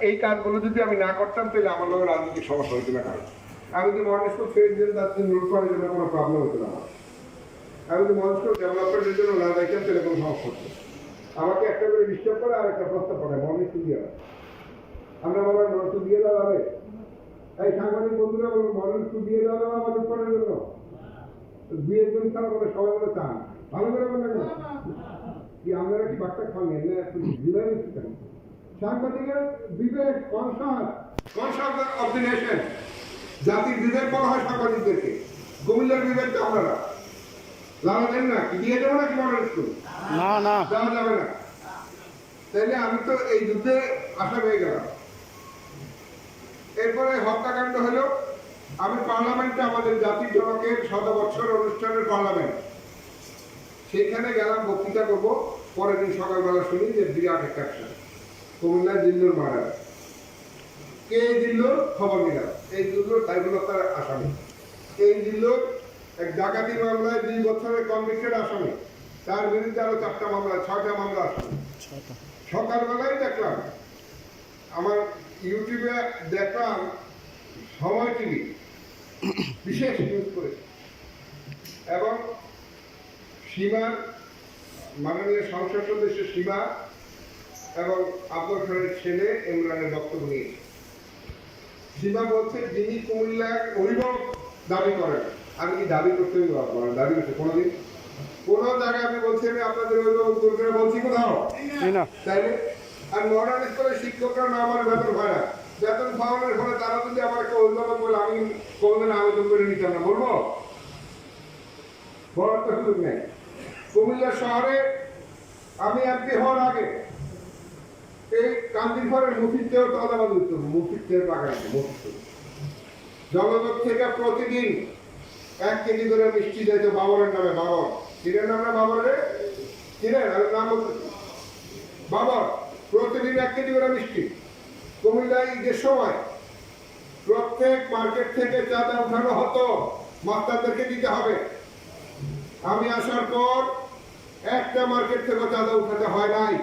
এই কাজগুলো যদি আমি না করতাম তাহলে আমার লোকের রাজনৈতিক সমস্যা হইতো না। কারণ আমি যদি মডার্ন স্কুল ছেড়ে দিলে তার জন্য রুট করার জন্য কোনো প্রবলেম হতো না। আমি যদি মডার্ন স্কুল ডেভেলপমেন্টের জন্য না যাইতাম তাহলে কোনো সমস্যা হতো। আমাকে একটা করে ডিস্টার্ব করে আর একটা প্রস্তাব পাঠায় মডার্ন স্কুল দিয়ে, আমরা বললাম মডার্ন স্কুল দিয়ে দেওয়া যাবে, এই সাংবাদিক বন্ধুরা বলুন মডার্ন স্কুল দিয়ে দেওয়া যাবে আমাদের করার জন্য, 2-1 ছাড়া বলে সবাই বলে চান, ভালো করে বলবেন না কি আপনারা কি বার্তা খান সাংবাদিকের বিবেক, কনসাস অফ দি নেশন, জাতির বিবেক বলা হয় সাংবাদিকদেরকে, কুমিল্লার বিবেক তো আপনারা লাগাবেন না, কি দিয়ে দেবো নাকি মডার্ন স্কুল? না না, দেওয়া যাবে না। তাইলে আমি তো এই যুদ্ধে আশা হয়ে গেলাম। এরপরে হত্যাকাণ্ড হলো, আমি পার্লামেন্টে আমাদের জাতির জনকের 100 বছর অনুষ্ঠানের পার্লামেন্ট, সেইখানে গেলাম বক্তৃতা করবো। পরের দিন সকালবেলা শুনি যে বিরাট একটা কুমিল্লা জিল্লুর মারা, কে জিল্লুর খবর নিলাম, এই জিল্লুর সাইফুল হত্যার আসামি, এই জিল্লুর এক ডাকাতি মামলায় 2 বছরের কনভিক্টেড আসামি, তার বিরুদ্ধে আরো 4টা মামলা, 6টা মামলা আসামি। সকালবেলায় দেখলাম আমার ইউটিউবে দেখলাম সময় টিভি বিশেষ নিউজ করে, এবং সীমার মাননীয় সংসদ সদস্য সীমা এবং আব্দুল খানের ছেলে ইমরানের বক্তব্য নিয়েছে। সীমা বলছে যিনি কুমিল্লার অভিভাবক দাবি করেন, আমি কি দাবি করতে দাবি করতে কোনোদিন কোন জায়গায় আমি বলছি আমি আপনাদের অভিভাবক দূর করে বলছি কোথাও তাইলে? আর মডার্ন স্কুলের শিক্ষকরা না আমার বেতন হয় না, বেতন পাওয়ানোর ফলে তারা যদি আমার একটা অভিভাবক বলে আমি কোনোদিন আবেদন করে নিতাম না, বলবো? বলার তো সুযোগ নেই। কুমিল্লা শহরে আমি এমপি হওয়ার আগে এই কান্দিরঘরের মুফিদকেও তদাবাদ দিত, মুফিদদের বাগানে মুফিদ জনগণ থেকে প্রতিদিন 1 কেজি করে মিষ্টি যেত বাবরের নামে, বাবর চিনের নামে, বাবরে চিনেন নাম বলতে বাবর, প্রতিদিন 1 কেজি করে মিষ্টি। কুমিল্লায় ঈদের সময় প্রত্যেক মার্কেট থেকে চাঁদা উঠানো হতো, মাস্টারদেরকে দিতে হবে। আমি আসার পর একটা মার্কেট থেকে চাঁদা উঠাতে হয় নাই।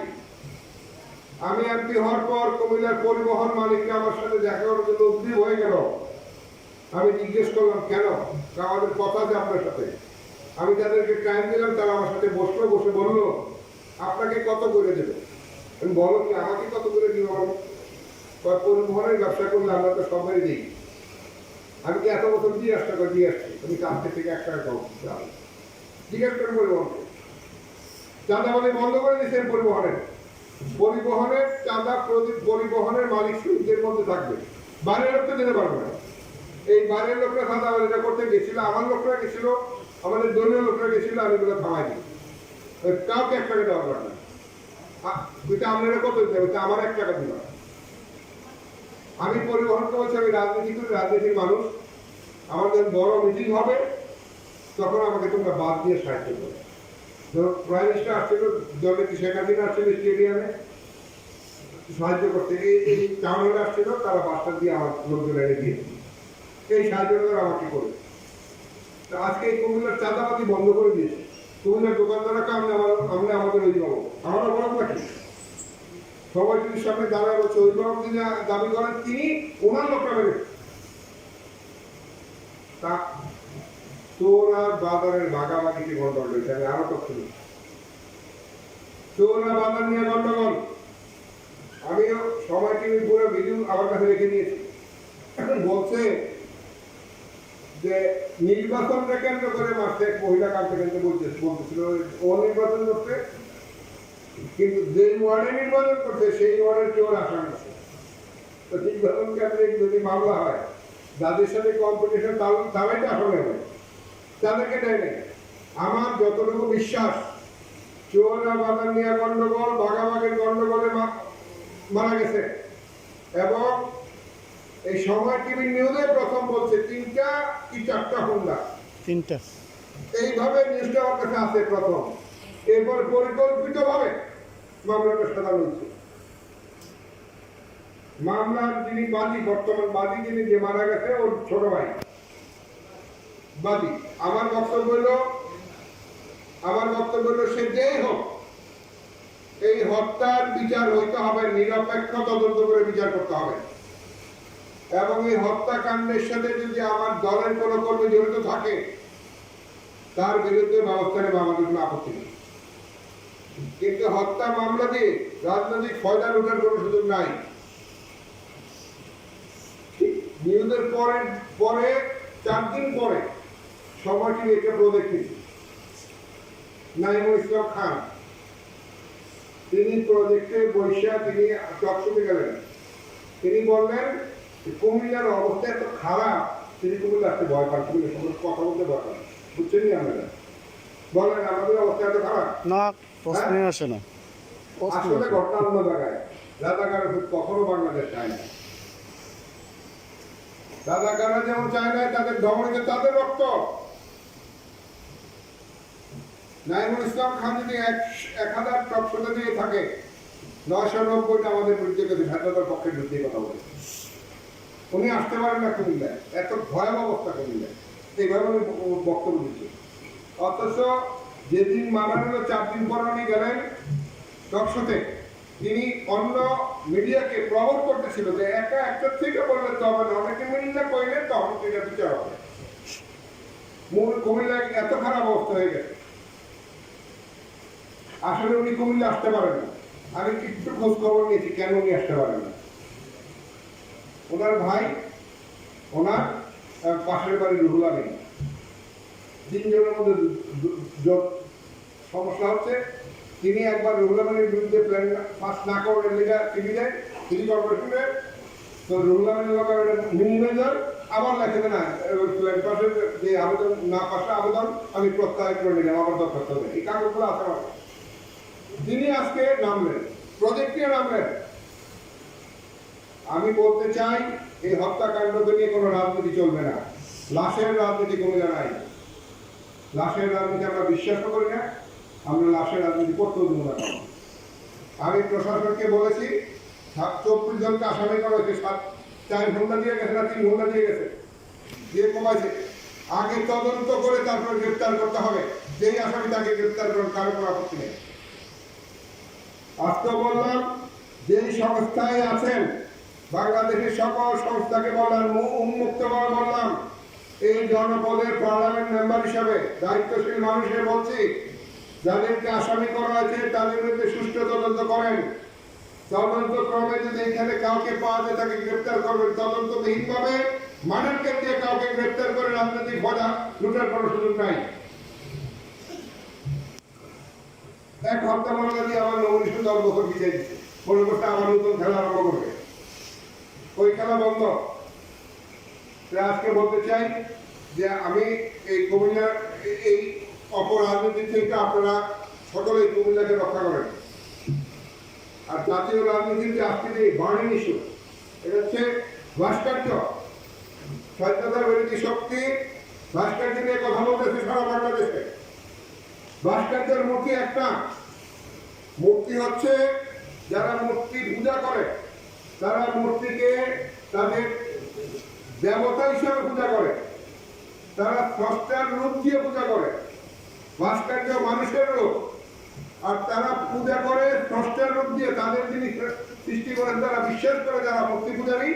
আমি এমপি হওয়ার পর কুমিল্লার পরিবহন মালিকরা আমার সাথে দেখা করার জন্য উদ্গ্রীব হয়ে গেল। আমি জিজ্ঞেস করলাম কেন, আমাদের কথা যে আপনার সাথে, আমি তাদেরকে টাইম দিলাম, তারা আমার সাথে বসলো, বসে বললো আপনাকে কত করে দেবে। আমি বলো কি আমাকে কত করে দিব? পরিবহনের ব্যবসা করলে আমরা তো সবাই দিই, আমি কি এত বছর দিয়ে আসতে দিয়ে আসছি, তুমি কাছে থেকে 1 টাকা কম জিজ্ঞেস করে পরিবহনকে চাঁদাবাজি বন্ধ করে দিয়েছেন। পরিবহনের চাঁদা পরিবহনের মালিক শ্রমিকদের মধ্যে থাকবে, বাইরের লোককে দিতে পারবে না। এই বাইরের লোকরা চাঁদাবাজিটা করতে গেছিল, আমার লোকরা গেছিল, আমাদের দলীয় লোকরা গেছিল, আমি এগুলো থামাই দিই, কাউকে 1 টাকা দেওয়া পারবে না। ওইটা আপনারা কত দিতে হবে, আমার 1 টাকা দিলাম। আমি পরিবহনকে বলছি আমি রাজনীতি করি, রাজনীতির মানুষ, আমাদের বড় মিটিং হবে, তখন আমাকে তোমরা বাদ দিয়ে সাহায্য করবে। প্রাইম মিনিস্টার আসছিল, দলের শেখ হাসিনা আসছিল স্টেডিয়ামে সাহায্য করতে, এই টাউন হলে আসছিল, তারা বাসটা দিয়ে আমার লোকজন এনে দিয়েছে, এই সাহায্যটা আমাকে করে। আজকে এই কুমিল্লার চাঁদাবাদি বন্ধ করে দিয়েছে, কুমিল্লার দোকানদারকে আমরা আমাদের অভিভাবক, আমরা বড় নাকি সবাই যদি সামনে দাঁড়ায় বলছে অভিভাবক যিনি দাবি করেন তিনি ওনার লোকটা বেড়ে তা তোর আর বাজারের ভাগাভাগিতে গন্ডগোল হয়েছে। আমি আরো তথ্য দিই, তোর আর বাজার নিয়ে গন্ডগোল আমিও সময় টিভি পুরো ভিডিও আমার কাছে রেখে দিয়েছি। বলছে যে নির্বাচনকে কেন্দ্র করে মাসে এক মহিলা কালকে কেন্দ্র বলতেছিল ও নির্বাচন করতে, কিন্তু যে ওয়ার্ডে নির্বাচন করছে সেই ওয়ার্ডের কেউ আসামি আছে। তো নির্বাচন কেন্দ্রে যদি মামলা হয় যাদের সাথে কম্পিটিশন তারাই তো আসামি হবে, তাদেরকে দেয় নেই। আমার যতটুকু বিশ্বাস চোর আর বাজার নিয়ে গন্ডগোল ভাগাভাগির গন্ডগোলে মারা গেছে, এবং এই সময় টিভি নিউজে প্রথম বলছে 3টা কি 4টা হুন্ডা, 3টা এইভাবে নিউজটা আমার কাছে আছে প্রথম। এরপর পরিকল্পিতভাবে মামলাটা সাজানো হয়েছে। মামলার যিনি বাদী, বর্তমান বাদী যিনি, যে মারা গেছে ওর ছোট ভাই বাদী। আমার বক্তব্য হলো সে যেই হোক এই হত্যার বিচার হইতে হবে, নিরপেক্ষ তদন্ত করে বিচার করতে হবে, এবং এই হত্যাকাণ্ডের সাথে যদি আমার দলের কোনো কর্মী জড়িত থাকে তার বিরুদ্ধে ব্যবস্থা নেবে, আমাদের কোনো আপত্তি নেই। কিন্তু হত্যা মামলা দিয়ে রাজনৈতিক ফয়দা লুটার কোনো সুযোগ নাই। নিউজের পরে 4 দিন পরে সময়টি একটা প্রজেক্ট নাইমুল ইসলাম খান, তিনি প্রজেক্টে বৈশা তিনি চকচকে গেলেন। তিনি বললেন কুমিল্লার অবস্থা এত খারাপ, তিনি কুমিল্লা আসতে ভয় পান, কুমিল্লার সম্পর্কে কথা বলতে ভয় পান। বুঝছেন আপনারা? বলেন আমাদের অবস্থা এত খারাপ না, প্রশ্নই আসে না। আসলে ঘটনা অন্য জায়গায়। রাজাকারের কখনো বাংলাদেশ চায় না, রাজাকাররা যেমন চায় না তাদের ধমনীতে তাদের রক্ত। নাইমুল ইসলাম খান যদি 1000 টকশোতে দিয়ে থাকে, 990টা আমাদের বিরুদ্ধে ভেতরের পক্ষে বিরুদ্ধে কথা বলে। উনি আসতে পারেন না কুমিল্লায়, এত ভয়াবহ অবস্থা কুমিল্লায়, এইভাবে উনি বক্তব্য দিচ্ছেন। অথচ যেদিন মারা গেল 4 দিন পর উনি গেলেন টকশোতে, তিনি অন্য মিডিয়াকে প্রবল করতেছিল যে একা একটা থেকে বললে তো হবে না, অনেকে মিললে কইলে তখন এটা বিচার হবে। মূল কুমিল্লায় এত খারাপ অবস্থা হয়ে গেছে। আসলে উনি কুমিল্লা আসতে পারেন না। আমি একটু খোঁজ খবর নিয়েছি কেন উনি আসতে পারেন না। ওনার ভাই, ওনার পাশের বাড়ি রুহুল আমিন, 3 জনের মধ্যে সমস্যা হচ্ছে। তিনি একবার রুহুল আমিনের বিরুদ্ধে প্ল্যান পাস না করার লেগে তিনি দেয় সিটি কর্পোরেশনে, তো রুহুল আমিনের মিনিমাইজার আবার লেখে না প্ল্যান পাসের যে আবেদন না পাশে আবেদন আমি প্রত্যাহার করে নিলাম, আমার দরখাস্ত হবে। এই কাগজগুলো আছে আমার। তিনি আজকে নামলেন, প্রজেক্টে নামলেন। আমি বলতে চাই এই হত্যাকাণ্ডকে নিয়ে কোনো রাজনীতি চলবে না। লাশের রাজনীতি কুমিল্লা নাই। লাশের রাজনীতি আমরা বিশ্বাসও করি না, আমরা লাশের রাজনীতি করতেও দেবো না। আমি প্রশাসনকে বলেছি 24 জনকে আসামি করা হয়েছে, 4 ঘন্টা দিয়ে গেছে না 3 ঘন্টা দিয়ে গেছে, দিয়ে কমাইছে। আগে তদন্ত করে তারপর গ্রেপ্তার করতে হবে, যেই আসামি তাকে গ্রেপ্তার করার কারো কোনো আপত্তি নেই। আজকে বললাম যেই সংস্থায় আছেন বাংলাদেশের সকল সংস্থাকে বললাম, উন্মুক্ত করে বললাম, এই জনপদের পার্লামেন্ট মেম্বার হিসাবে দায়িত্বশীল মানুষের বলছি, যাদেরকে আসামি করা হয়েছে তাদের বিরুদ্ধে সুষ্ঠু তদন্ত করেন। তদন্ত ক্রমে যদি এখানে কাউকে পাওয়া যায় তাকে গ্রেপ্তার করবেন। তদন্তবিহীনভাবে মানবকে দিয়ে কাউকে গ্রেপ্তার করে রাজনৈতিক ফয়দা লুটার কোনো সুযোগ নাই। এক হত্যা মামলা দিয়ে আমার নবনিষ্ঠ 10 বছর বিদায় দিচ্ছে, মনে করতে আমার নতুন খেলা আরম্ভ করবে। ওই খেলা বন্ধ। আজকে বলতে চাই যে আমি এই কুমিল্লার এই অপরাজনীতি থেকে আপনারা সকলেই কুমিল্লাকে রক্ষা করেন। আর জাতীয় রাজনীতির যে আজকে যে বার্নিং ইস্যু, এটা হচ্ছে ভাস্কর্য। স্বাধীনতা বিরোধী শক্তি ভাস্কর্য নিয়ে কথা বলতেছে সারা বাংলাদেশে। ভাস্কর্যের মূর্তি একটা, মূর্তি হচ্ছে যারা মূর্তি পূজা করে তারা মূর্তিকে তাদের দেবতা হিসেবে পূজা করে, তারা স্রষ্টার রূপ দিয়ে পূজা করে। ভাস্কর্য মানুষের রূপ, আর তারা পূজা করে স্রষ্টার রূপ দিয়ে। তাদের যিনি সৃষ্টি করেন তারা বিশ্বাস করে, যারা মূর্তি পূজারী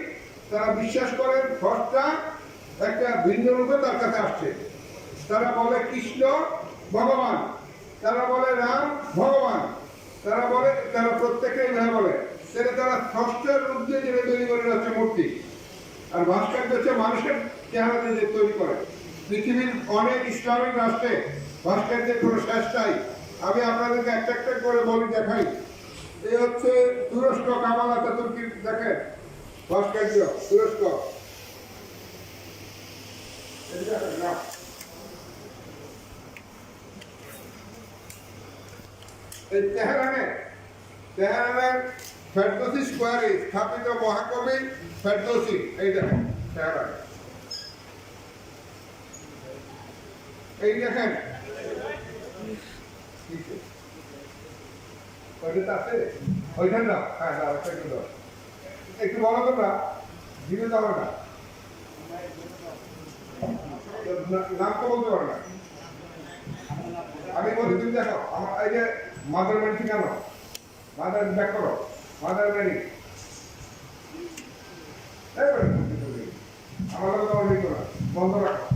তারা বিশ্বাস করেন স্রষ্টা একটা ভিন্ন রূপে তার কাছে আসছে। তারা বলে কৃষ্ণ ভগবান, তারা বলে রাম ভগবান, তারা প্রত্যেকে এইভাবে বলে। সেটা তারা স্রষ্টার রূপ দিয়ে যেটা তৈরি করে হচ্ছে মূর্তি। আর ভাস্কর্য হচ্ছে মানুষের চেহারা দিয়ে তৈরি করে। পৃথিবীর অনেক ইসলামিক রাষ্ট্রে ভাস্কর্যের কোনো শেষ নাই। আমি আপনাদেরকে একটা একটা করে বলি, দেখাই। এই হচ্ছে তুরস্ক, কামাল আতাতুর্কি, দেখেন ভাস্কর্য তুরস্ক। এই তেহরানের ফেরদৌসি স্কোয়ারে স্থাপিত মহাকবি ফেরদৌসি, এই দেখেন তেহরান, এই দেখেন ওইটা আছে, ওইখান দাও, হ্যাঁ দাও, একটু দাও, একটু বলো তোমরা, দিতে দাও না, নাম তো বলতে পারো না। আমি বলি তুমি দেখো, আমার এই যে মাদার ম্যারি ঠিকানো, মাদার ব্যাক করো, মাদার ম্যারি, আমার কথা বন্ধ রাখো,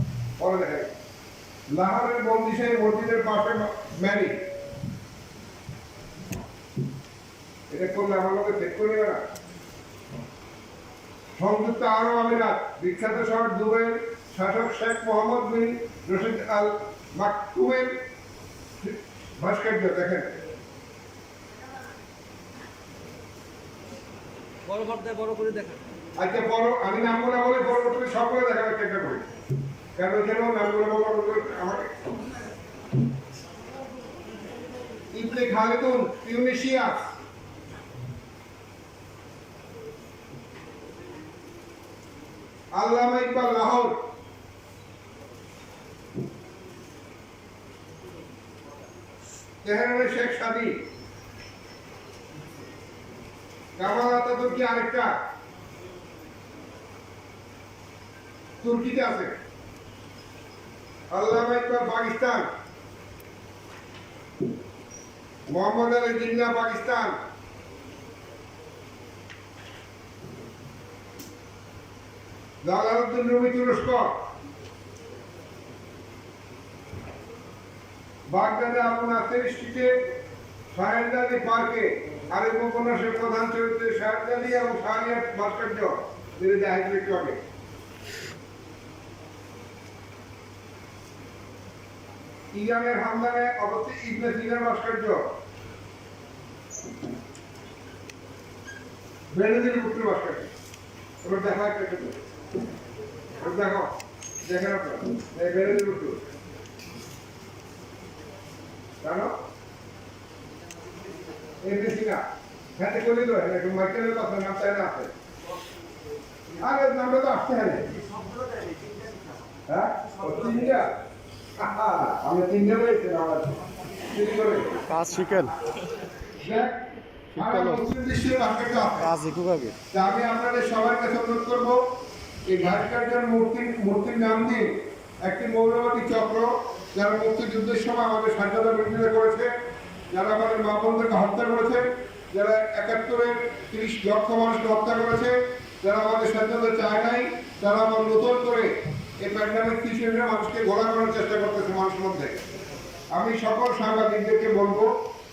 পরে দেখাই। লাহোরের বন্দিশাহী মসজিদের পাশে ম্যারি, এটা করলে আমার লোকে চেক করে নেবে না। সংযুক্ত আরব আমিরাত, বিখ্যাত শহর দুবাইয়ের শাসক শেখ মোহাম্মদ বিন রশিদ আল মাকতুমের ভাস্কর্য দেখেন। বড় করে দেখেন। আচ্ছা বড়, আমি নামগুলো বলি, বড় করে সবগুলো দেখাবার চেষ্টা করি, কেন এখানেও নামগুলো বলবো আমাকে। ইবনে খালিদুন তিউনিসিয়া, আল্লামা ইকবাল লাহোর, তেহরানের শেখ সাদি, কামাল আতাতুর্কি আরেকটা, তুর্কিতে আছে, আল্লামা ইকবাল পাকিস্তান, মোহাম্মদ আলী জিন্নাহ পাকিস্তান, জালালউদ্দিন রুমি তুরস্ক, বাগদাদে আবু নাসের স্ট্রিটে শাহেরদাদি পার্কে আরেক উপন্যাসের প্রধান চরিত্রে শাহেরদাদি এবং শাহরিয়ার ভাস্কর্য, যেটা দেখা একটু আগে। ইরানের হামদানে অবস্থিত ইবনে সিনার ভাস্কর্য, বেনজির ভুট্টোর ভাস্কর্য। এবার দেখা একটা দেখো, দেখেন আপনার এই বেনজির ভুট্টো জানো, ইবনে সিনা হাতে করে দিল, একটু মাইকেলের কথা নাম চাই না আছে, আরে নামটা তো আসতে হবে, হ্যাঁ তিনটা, আমরা তিনটা রয়েছে কাজ শিখেন, কাজ শিখুক আগে। আমি আপনাদের সবার কাছে অনুরোধ করবো, এই ভাস্কর্যের মূর্তির নাম দিন একটি মৌলবাদী চক্র, যারা মুক্তিযুদ্ধের সময় আমাদের স্বাধীনতা বিরোধিতা করেছে, যারা আমাদের মা বোনদেরকে হত্যা করেছে, যারা ৭১-এর ৩০ লক্ষ মানুষকে হত্যা করেছে, যারা আমাদের স্বাধীনতা চায় নাই, তারা আবার নতুন করে এই প্যান্ডামিক সিচুয়েশনে মানুষকে ঘোরা করার চেষ্টা করতেছে মানুষের মধ্যে। আমি সকল সাংবাদিকদেরকে বলবো,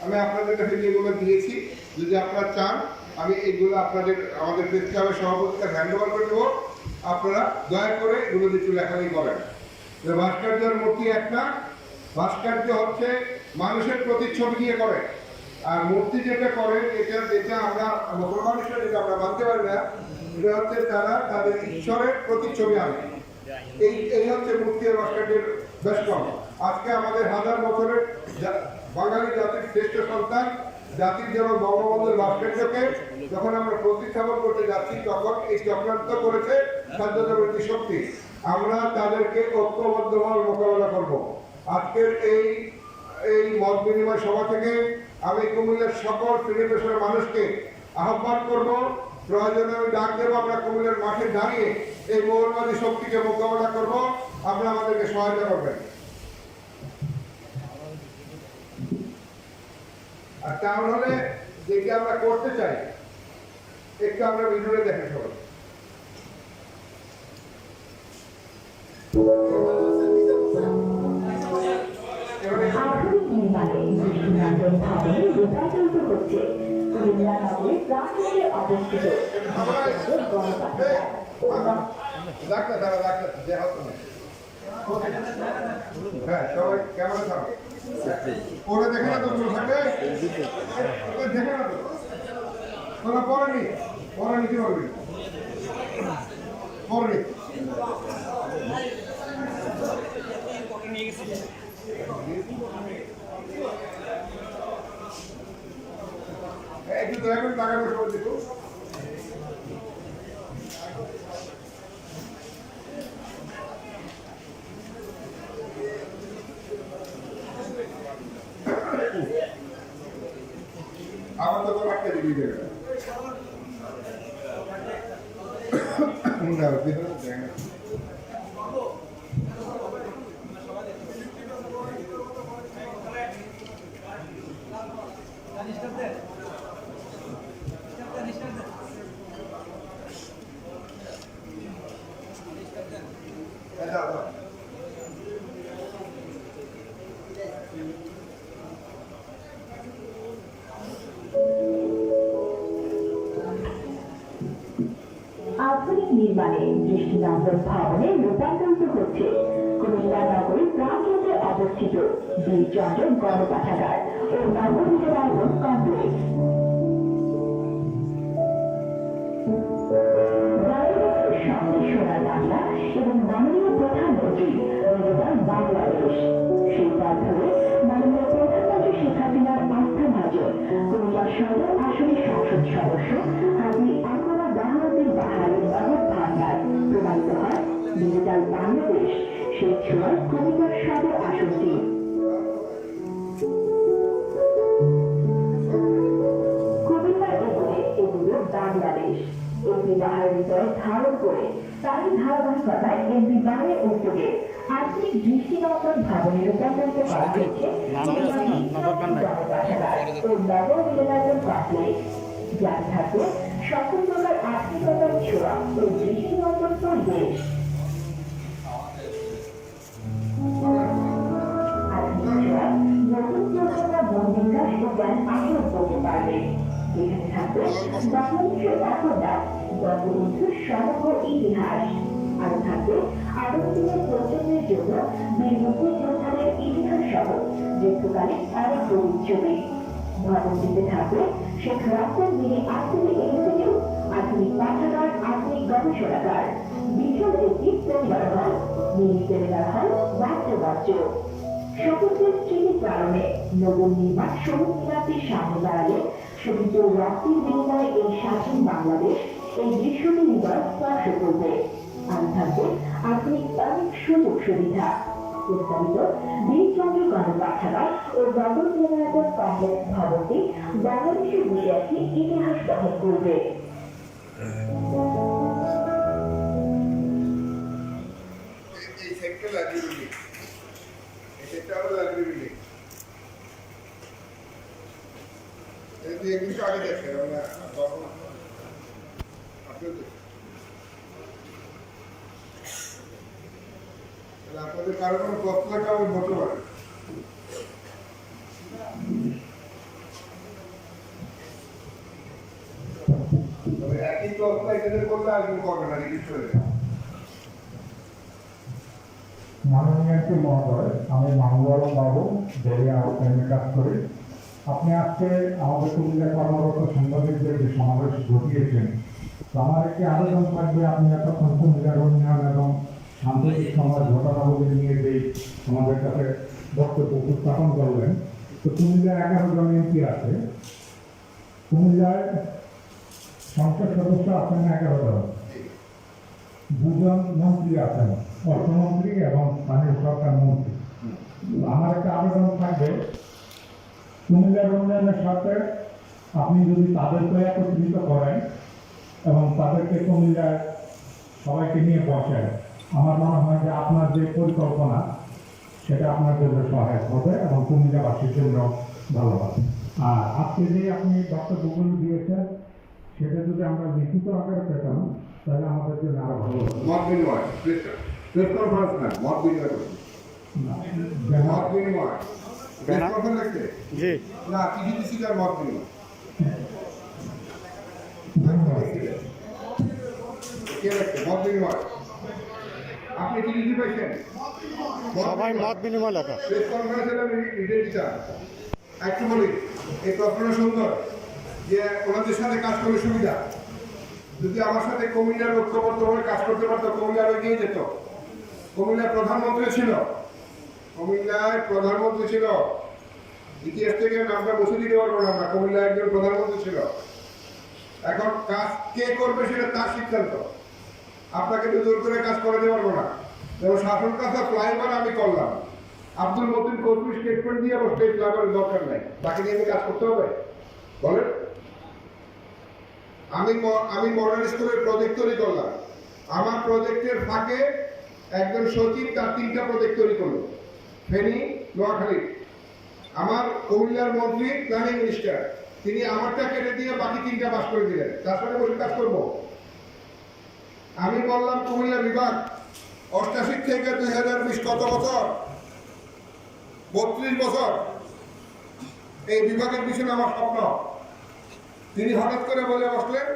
আমি আপনাদের কাছে যেগুলো দিয়েছি, যদি আপনারা চান আমি এইগুলো আমাদের প্রেস ক্লাবের সভাপতিকে হ্যান্ড ওভার করে দেবো, আপনারা দয়া করে এগুলো একটু লেখালেখি করেন। ভাস্কর্যের মূর্তি একটা, ভাস্কর্য হচ্ছে মানুষের প্রতিচ্ছবি দিয়ে করে, আর মূর্তি যেটা করে এটা আমরা মুসলমান হিসেবে যেটা আমরা মানতে পারি না, এটা হচ্ছে তারা তাদের ঈশ্বরের প্রতিচ্ছবি আনে। এই হচ্ছে মূর্তি আর ভাস্কর্যের বেশ কম। আজকে আমাদের হাজার বছরের বাঙালি জাতির শ্রেষ্ঠ সন্তান জাতির জনক বঙ্গবন্ধুর ভাস্কর্যকে যখন আমরা প্রতিস্থাপন করতে যাচ্ছি তখন এই চক্রান্ত করেছে স্বাধীনতাবিরোধী শক্তি। আমরা তাদেরকে ঐক্যবদ্ধভাবে মোকাবেলা করব। আজকের এই মত বিনিময় সভা থেকে আমি কুমিল্লার সকল শ্রেণী পেশার মানুষকে আহ্বান করব, প্রয়োজনে আমি ডাক দেবো, আমরা কুমিল্লার মাঠে দাঁড়িয়ে এই মৌলবাদী শক্তিকে মোকাবেলা করব। আপনারা আমাদেরকে সহায়তা করবেন। আর টাউন হলে যেটি আমরা করতে চাই একটু আমরা ভিডিওতে দেখে সবাই। আধুনিক নির্মাণে দৃষ্টিনন্দন ভবনে রূপান্তরিত হচ্ছে কুমিল্লা নগরের প্রান্তরে অবস্থিত হ্যাঁ, সবাই ক্যামেরা থাকবে, পরে দেখে না তো থাকবে, দেখে না তো তোরা পরে নিতে পারবি, পরে একটু দয়া করে টাকা পয়সা দেখো। আমার তো রাখতে দিবি দেবে না, ভিতরে দেয় না। আধুনিক নির্মাণে দৃষ্টিনন্দন ভবনে রূপান্তরিত হচ্ছে কুমিল্লা নগরীর প্রান্তরে অবস্থিত বীরচন্দ্র গণপাঠাগার ও নগর মিলনায়তন কমপ্লেক্স। সঙ্গে সোনার বাংলা এবং মাননীয় প্রধানমন্ত্রী নিবেদন বাংলাদেশ। সেই পথ ধরে মাননীয় প্রধানমন্ত্রী শেখ হাসিনার আস্থা ভাজন কুমিল্লা সদর আসনের সংসদ সদস্য হাজী আনোয়ারা বাহাউদ্দিন বাহারের নগদ ভান্ডার প্রমাণিত হয় ডিজিটাল বাংলাদেশ সেই ছোঁয়ায় কুমিল্লার সদর আসনটি। কুমিল্লার উপরে এগুলো বাংলাদেশ। এমপি বাহারের হৃদয় ধারণ করে তারই ধারাবাহিকতায় এমপি বাহারের উদ্যোগে আধুনিক দৃষ্টিনন্দন ভবনে রূপান্তরিত করা হয়েছে ও নগর মিলনায়তন কমপ্লেক্স, যার থাকবে সকল প্রকার আধুনিকতার ছোঁয়া ও দৃষ্টিনন্দন পরিবেশ। আধুনিক ছোঁয়ায় নতুন প্রজন্ম মন বিকাশ ও জ্ঞান আহরণ করতে পারবে। এখানে থাকবে বাংলাদেশের একদা বঙ্গবন্ধুর সমগ্র ইতিহাস, আর থাকবে আগামী দিনের প্রজন্মের জন্য বীর মুক্তিযোদ্ধাদের ইতিহাস সহ যুদ্ধকালীন অনেক প্রতিচ্ছবি। ভবনটিতে থাকবে শেখ রাসেল মিনি আধুনিক ইনস্টিটিউট, আধুনিক পাঠাগার, আধুনিক গবেষণাগার, বিশাল একটি পরিবার হল, মিনি সেমিনার হল, বাচ্চ সকলের স্মৃতির কারণে নগর নির্মাণ শহীদ মিনারটির সামনে দাঁড়ালে শহীদ রক্তের বিনিময়ে এই স্বাধীন বাংলাদেশ এই দৃশ্যটি হৃদয় স্পর্শ করবে। আর থাকবে আধুনিক অনেক সুযোগ সুবিধা। প্রস্তাবিত বীরচন্দ্র গণপাঠাগার ও নগর মিলনায়তন কমপ্লেক্স ভবনটি বাংলাদেশের ইতিহাসে ইতিহাস বহন করবে। এই সেক্টর লাইব্রেরি, এটা হলো লাইব্রেরি। এই যে কিছু আগে দেখে আমরা বাবু আপনাদের কারো কোনো প্রশ্ন কেমন হতে পারে? একই প্রশ্ন এখানে করলে আর কেউ করবে না, রিপিট করে মাননীয় এমপি মহোদয়, আমি মাহবুব আলম বাবু দলীয় আউটলাইনে কাজ করি। আপনি আজকে আমাদের কুমিল্লায় কর্মরত সাংবাদিকদের যে সমাবেশ ঘটিয়েছেন, তো আমার একটি আবেদন থাকবে, আপনি এতক্ষণ কুমিল্লার উন্নয়ন এবং সাম্প্রতিক সময়ের ঘটনাবলী নিয়ে যে আমাদের কাছে বক্তব্য উপস্থাপন করলেন। তো কুমিল্লার 11 জন এমপি আছে, কুমিল্লায় সংসদ সদস্য আছেন 11 জন, 2 জন মন্ত্রী আছেন, অর্থমন্ত্রী এবং স্থানীয় সরকার মন্ত্রী। আমার একটা আবেদন থাকবে, কুমিল্লার উন্নয়নের সাথে আপনি যদি তাদেরকে একত্রিত করেন এবং তাদেরকে কুমিল্লায় সবাইকে নিয়ে বসেন, আমার মনে হয় যে আপনার যে পরিকল্পনা সেটা আপনার জন্য সহায়ক হবে এবং কুমিল্লাবাসীর জন্য ভালো হবে। আর আজকে যে আপনি বক্তব্যগুলো দিয়েছেন সেটা যদি আমরা লিখিত আকারে পেতাম তাহলে আমাদের জন্য আরো ভালো হতো। মত বিনিময়, প্রেস কনফারেন্স না, মত বিনিময় করছি। মত বিনিময় প্রেস কনফারেন্স লাগছে জি না, চিঠি দিছি আর মত বিনিময় কে লাগছে? মত বিনিময় আপনি চিঠি দিয়ে পাইছেন? সবাই মত বিনিময় লেখা। প্রেস কনফারেন্সের রিটেন দিচ্ছা একটু বলি, এই কল্পনা সুন্দর যে ওনাদের সাথে কাজ করে সুবিধা। যদি আমার সাথে কুমিল্লার ঐক্যবদ্ধভাবে কাজ করতে পারতো, কুমিল্লার এগিয়ে যেত। কুমিল্লার প্রধানমন্ত্রী ছিল, কুমিল্লায় প্রধানমন্ত্রী ছিল, ইতিহাস থেকে নামটা মুছে দিতে পারবো না আমরা, কুমিল্লায় একজন প্রধানমন্ত্রী ছিল। এখন কাজ কে করবে সেটা তার সিদ্ধান্ত, আপনাকে তো জোর করে কাজ করে দিতে পারবো না। যেমন শাসন কাজটা ফ্লাইওভার আমি করলাম, আব্দুল মতিন কৌতুক স্টেটমেন্ট দিয়ে আবার স্টেট ফ্লাইওভারের দরকার নাই, বাকি নিয়ে কাজ করতে হবে বলেন। আমি মডেল স্কুলের প্রজেক্ট তৈরি করলাম, আমার প্রজেক্টের ফাঁকে একজন সচিব তার 3টা প্রজেক্ট তৈরি করলো, ফেনী, নোয়াখালী। আমার কুমিল্লার মন্ত্রী প্ল্যানিং মিনিস্টার, তিনি আমারটা কেটে দিয়ে বাকি 3টা পাস করে দিলেন, তার সাথে বসে কাজ করবো। আমি বললাম কুমিল্লা বিভাগ 88 থেকে 2020 কত বছর? 32 বছর এই বিভাগের পিছনে আমার স্বপ্ন। তিনি হঠাৎ করে বলে বসলেন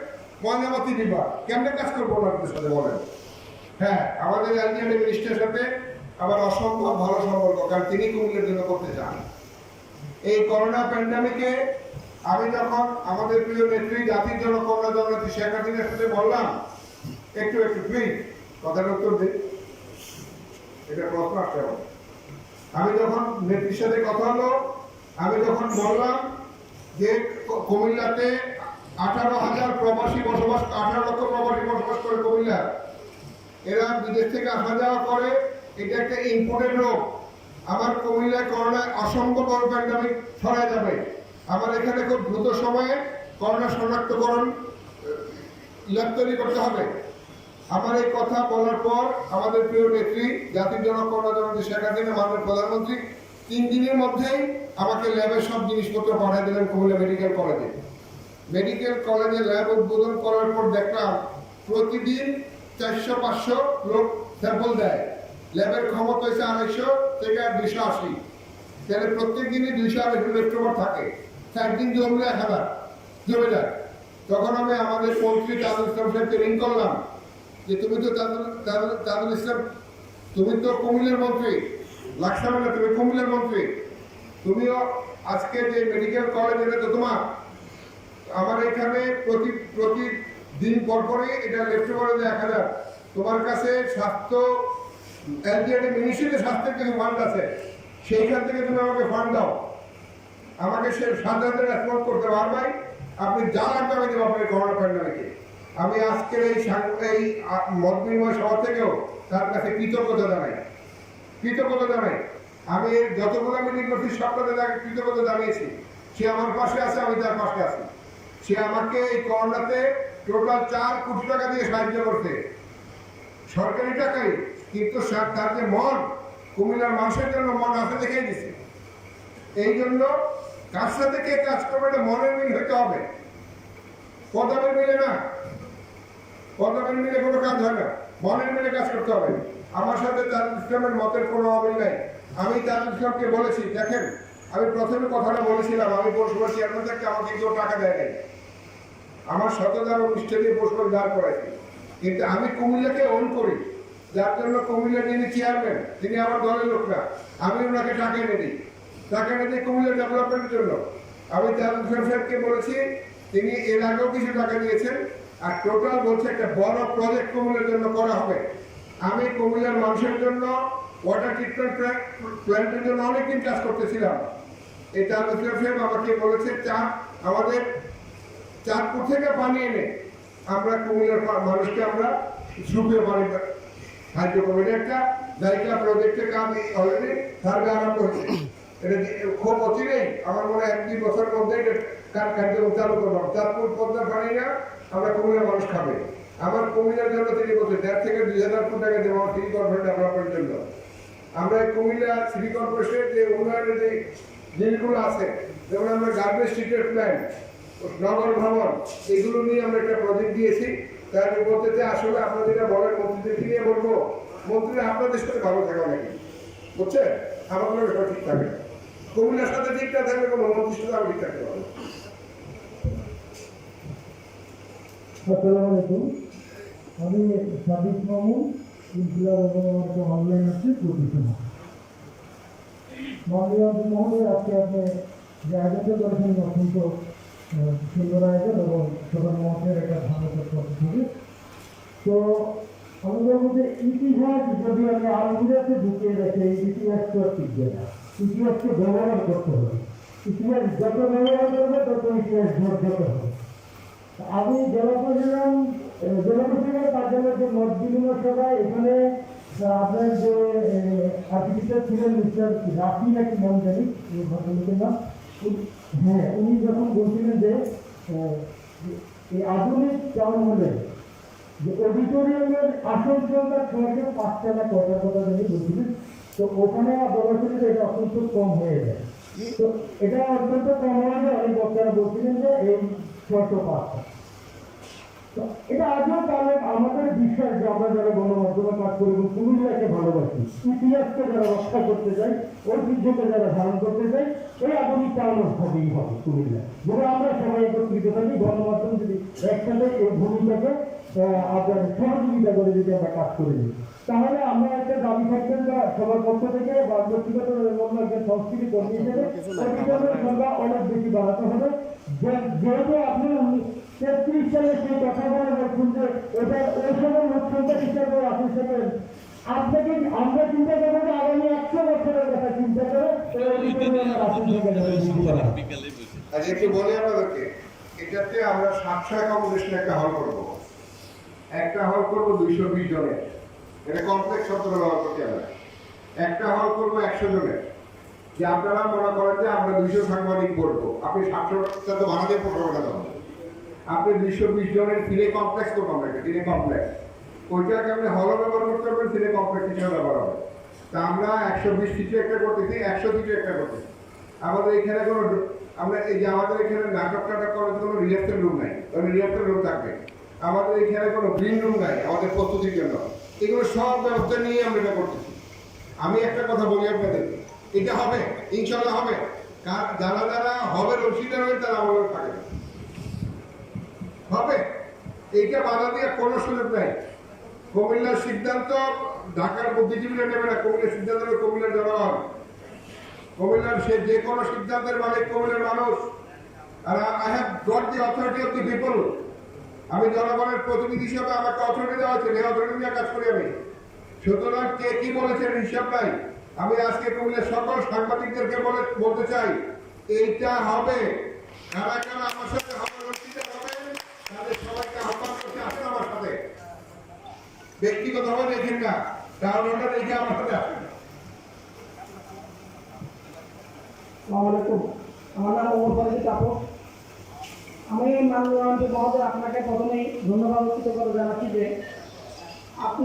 ময়নামতি বিভাগ, কেমনে কাজ করবো ওনাদের সাথে বলেন? হ্যাঁ, আমাদের এলজিএডি মিনিস্টারের সাথে আবার অসম্ভব ভালো সম্পর্ক, কারণ তিনি কুমিল্লার জন্য করতে চান। এই করোনা প্যান্ডামিকে আমি যখন আমাদের প্রিয় নেত্রী জাতির জন্য করোনা জননেত্রী শেখ হাসিনার সাথে বললাম, একটু প্লিজ কথার উত্তর দিন, এটা প্রশ্ন আসতে হবে। আমি যখন নেত্রীর সাথে কথা হলো, আমি যখন বললাম যে কুমিল্লাতে 18,000 প্রবাসী বসবাস, 18 লক্ষ প্রবাসী বসবাস করে কুমিল্লা, এরা বিদেশ থেকে আসা যাওয়া করে, এটা একটা ইম্পোর্টেড রোগ। আমার কুমিল্লায় করোনায় অসম্ভব প্যান্ডামিক ছড়ায় যাবে, আমার এখানে খুব দ্রুত সময়ে করোনা শনাক্তকরণ ল্যাব তৈরি করতে হবে। আমার এই কথা বলার পর আমাদের প্রিয় নেত্রী জাতির জনক করোনা জননেত্রী শেখ হাসিনা, মাননীয় প্রধানমন্ত্রী 3 দিনের মধ্যেই আমাকে ল্যাবের সব জিনিসপত্র পাঠিয়ে দিলেন কুমিল্লা মেডিকেল কলেজে। মেডিকেল কলেজে ল্যাব উদ্বোধন করার পর দেখলাম প্রতিদিন 400-500 লোক স্যাম্পল দেয়, ল্যাবের ক্ষমতা হয়েছে 250 থেকে 280, তাহলে প্রত্যেক দিনই 200-250 ইলেকট্রোমার থাকে, 4 দিন জমলে 1000 জমে যায়। তখন আমি আমাদের মন্ত্রী তাজুল ইসলাম সাহেবকে রিং করলাম যে তুমি তো তাজুল ইসলাম, তুমি তো কুমিল্লার মন্ত্রী, লাকসামে তুমি কুমিল্লার মন্ত্রী, তুমিও আজকে যে মেডিকেল কলেজ এটা তো তোমার, আমার এখানে প্রতিদিন পরপরই এটা লেফটেন্যান্ট 1000, তোমার কাছে স্বাস্থ্য এলজিএডি মিনিস্ট্রিতে স্বাস্থ্যের কিছু ফান্ড আছে, সেইখান থেকে তুমি আমাকে ফান্ড দাও, আমাকে সে 7,000 রেসপন্স করতে পারবাই, আপনি যা লাগবে আমি দেবো আপনার করোনা প্যান্ডামিকে। আমি আজকের এই মত বিনিময় সভা থেকেও তার কাছে কৃতজ্ঞতা জানাই। আমি যতগুলো মিটিং করছি সবটাতে তাকে কৃতজ্ঞতা জানিয়েছি। সে আমার পাশে আছে, আমি তার পাশে আছি। সে আমাকে এই করোনাতে টোটাল 4 কোটি টাকা দিয়ে সাহায্য করতে, সরকারি টাকাই, কিন্তু তার যে মন, কুমিল্লার মানুষের জন্য মন আছে দেখেই দিছে। এই জন্য কার সাথে কে কাজ করবে এটা মনের মিল হইতে হবে, পদমের মিলে না, পদমের মিলে কোনো কাজ হয় না, মনের মিলে কাজ করতে হবে। আমার সাথে তাজুল ইসলামের মতের কোনো অমিল নাই। আমি তাজুল ইসলামকে বলেছি, দেখেন আমি প্রথমে কথাটা বলেছিলাম, আমি পৌরসভার চেয়ারম্যান থাকতে আমাকে কেউ টাকা দেয় নাই, আমার শতদার অনুষ্ঠান দিয়ে পৌরসভার দাঁড় করাইছি, কিন্তু আমি কুমিল্লাকে ওন করি, যার জন্য কুমিল্লা যিনি চেয়ারম্যান তিনি আমার দলের লোক না, আমি ওনাকে টাকা এনে দিই, টাকা এনে দিই কুমিল্লা ডেভেলপমেন্টের জন্য। আমি তাজুল ইসলাম সাহেবকে বলেছি, তিনি এর আগেও কিছু টাকা দিয়েছেন, আর টোটাল বলছে একটা বড় প্রজেক্ট কুমিল্লার জন্য করা হবে। আমি কুমিল্লার মানুষের জন্য ওয়াটার ট্রিটমেন্ট প্ল্যান্টের জন্য অনেকদিন কাজ করতেছিলাম। এই তাজুল ইসলাম সাহেব আমাকে বলেছে আমাদের চাঁদপুর থেকে পানি এনে আমরা কুমিল্লার মানুষকে আমরা সুপেয় পানি সাহায্য করবো। এটা একটা জায়গা প্রজেক্টের কাজ অলরেডি সার্ভে আরম্ভ হয়েছে। এটা খুব অচিরেই আমার মনে হয় 1-2 বছরের মধ্যে কার্যক্রম চালু করবো। চাঁদপুর পদ্মার পানি না আমরা কুমিল্লার মানুষ খাবে। আমার কুমিল্লার জন্য তিনি বলছে 1.5 থেকে 2,000 কোটি টাকা দেবো আমার সিটি কর্পোরেশন ডেভেলপমেন্টের জন্য। আমরা কুমিল্লা সিটি কর্পোরেশনের যে উন্নয়নের যে জিনিসগুলো আছে, যেমন আমরা গার্বেজ ট্রিটমেন্ট প্ল্যান্ট, নগর ভবন, এগুলো নিয়ে আমরা একটা প্রজেক্ট দিয়েছি। তাই আমি বলতে চাই আসলে আপনারা যেটা বলেন মন্ত্রীদেরকে নিয়ে বলবো, মন্ত্রীরা আপনাদের সাথে ভালো থাকা নাকি বুঝছেন, আমার কোনো ব্যাপার ঠিক থাকে না। কুমিল্লার সাথে ঠিক না থাকলে কোনো মন্ত্রীর সাথে আমি ঠিক থাকতে পারবো। আসসালামু আলাইকুম, আমি সাদিক মামুন, ইনফ্লুয়ার এবং আমার অনলাইন আছে প্রফেশনাল। মাননীয় মহোদয়, আজকে আপনি যে আয়োজনটা করেছেন অত্যন্ত সুন্দর আয়োজন এবং সবার মতের একটা ভালো করতে হবে। তো আমাদের মধ্যে ইতিহাস যদি আমি আলমীরাতে ঢুকিয়ে রেখে এই ইতিহাস তো টিকবে না, ইতিহাসকে ব্যবহার করতে হবে। ইতিহাস যত ব্যবহার করবে তত ইতিহাস ঝরঝরে হবে। আমি জেলা প্রশাসনের কার্যালয়ের যে মত বিনিময় সভায় এখানে আপনার যে আর্কিটেক্টর ছিলেন মিস্টার রাফি নাকি নাম জানি ভদ্রলোকের নাম, হ্যাঁ, উনি যখন বলছিলেন যে এই আধুনিক টাউন হলে যে অডিটোরিয়ামের আসন সংখ্যা 605টা না কটার কথা জানি বলছিলেন। তো ওখানে বলা ছিল যে এটা অত্যন্ত কম হয়ে যায়। তো এটা অত্যন্ত কম হয়ে যায়, অনেক বক্তারা বলছিলেন যে এই 605টা। তো এটা আজও তাহলে আমাদের বিশ্বাস যে আমরা যারা গণমাধ্যমে কাজ করি এবং কুমিল্লাকে ভালোবাসি, ইতিহাসকে যারা রক্ষা করতে চাই, ঐতিহ্যকে যারা ধারণ করতে চাই, এই আধুনিক টাউন হবেই হবে কুমিল্লা। যদি আমরা সবাই একত্রিত থাকি, গণমাধ্যম যদি একসাথে এই ভূমিকাকে আপনার সহযোগিতা করে যদি আমরা কাজ করে দিই, তাহলে আমরা একটা দাবি থাকবেন বা সবার পক্ষ থেকে বা ব্যক্তিগত একটা সংস্কৃতি কর্মী হিসেবে অধিকারের সংখ্যা অনেক বেশি বাড়াতে হবে। যেহেতু আপনি 33 সালে সেই কথা বলে বলছেন যে এটা ওই সময় লোকসংখ্যা হিসাবে আপনি সেখানে আপনাকে আমরা চিন্তা করবো যে আগামী 100 বছরের কথা চিন্তা করে একটু বলি আপনাদেরকে, এটাতে আমরা 700 অ্যাকোমোডেশন একটা হল করবো। একটা হল করবো 220 জনের, এটা কমপ্লেক্স শব্দ ব্যবহার করতে হবে। একটা হল করবো 100 জনের। যে আপনারা মনে করেন যে আমরা 200 সাংবাদিক করবো, আপনি 700টা তো ভাড়া দিয়ে পড়াবো না, আপনি 220 জনের সিনে কমপ্লেক্স করবো আমরা, একটা সিনে কমপ্লেক্স, ওইটাকে আপনি হলও ব্যবহার করতে পারবেন, সিনে কমপ্লেক্স হিসেবে ব্যবহার হবে। তা আমরা 120 সিটে একটা করতেছি, 100 সিটে একটা করতেছি। আমাদের এখানে কোনো আমরা এই যে আমাদের এখানে নাটক করার কোনো রিহার্সাল রুম নাই, ওই রিহার্সাল রুম থাকবে। আমাদের এখানে কোনো গ্রিন রুম নাই আমাদের প্রস্তুতির জন্য। এগুলো সব ব্যবস্থা নিয়ে আমরা এটা করতেছি। আমি একটা কথা বলি আপনাদেরকে, এটা হবে, ইনশাল্লাহ হবে। যারা যারা হবে রসিদার হবে তারা আমাদের থাকে হবে, এইটা বাধা দিয়ে কোনো সুযোগ নাই। কুমিল্লার সিদ্ধান্ত ঢাকার বুদ্ধিজীবীরা নেবে না, কুমিল্লার সিদ্ধান্ত নেবে কুমিল্লার জনগণ। কুমিল্লার সে যে কোনো সিদ্ধান্তের মালিক কুমিল্লার মানুষ। আর I have got the authority of the people. আমি জনগণের প্রতিনিধি হিসেবে আমাকে অথরিটি দেওয়া হচ্ছে, এই অথরিটি নিয়ে কাজ করি আমি। সুতরাং কে কি বলেছেন হিসাব নাই। আমি আজকে কুমিল্লার সকল সাংবাদিকদেরকে বলতে চাই, এইটা হবে। কারা কারা আমার সাথে হবে রসিদার হবে, তাদের সবাইকে আহ্বান করতে আসেন আমার সাথে। ব্যক্তিগতভাবে দেখেন না, তাহলে ওটা দেখে আমার সাথে আসেন। আমার নাম ওমর ফারুক তাপস। আমি মাননীয় মহোদয় আপনাকে প্রথমেই ধন্যবাদ জানাচ্ছি যে আপনি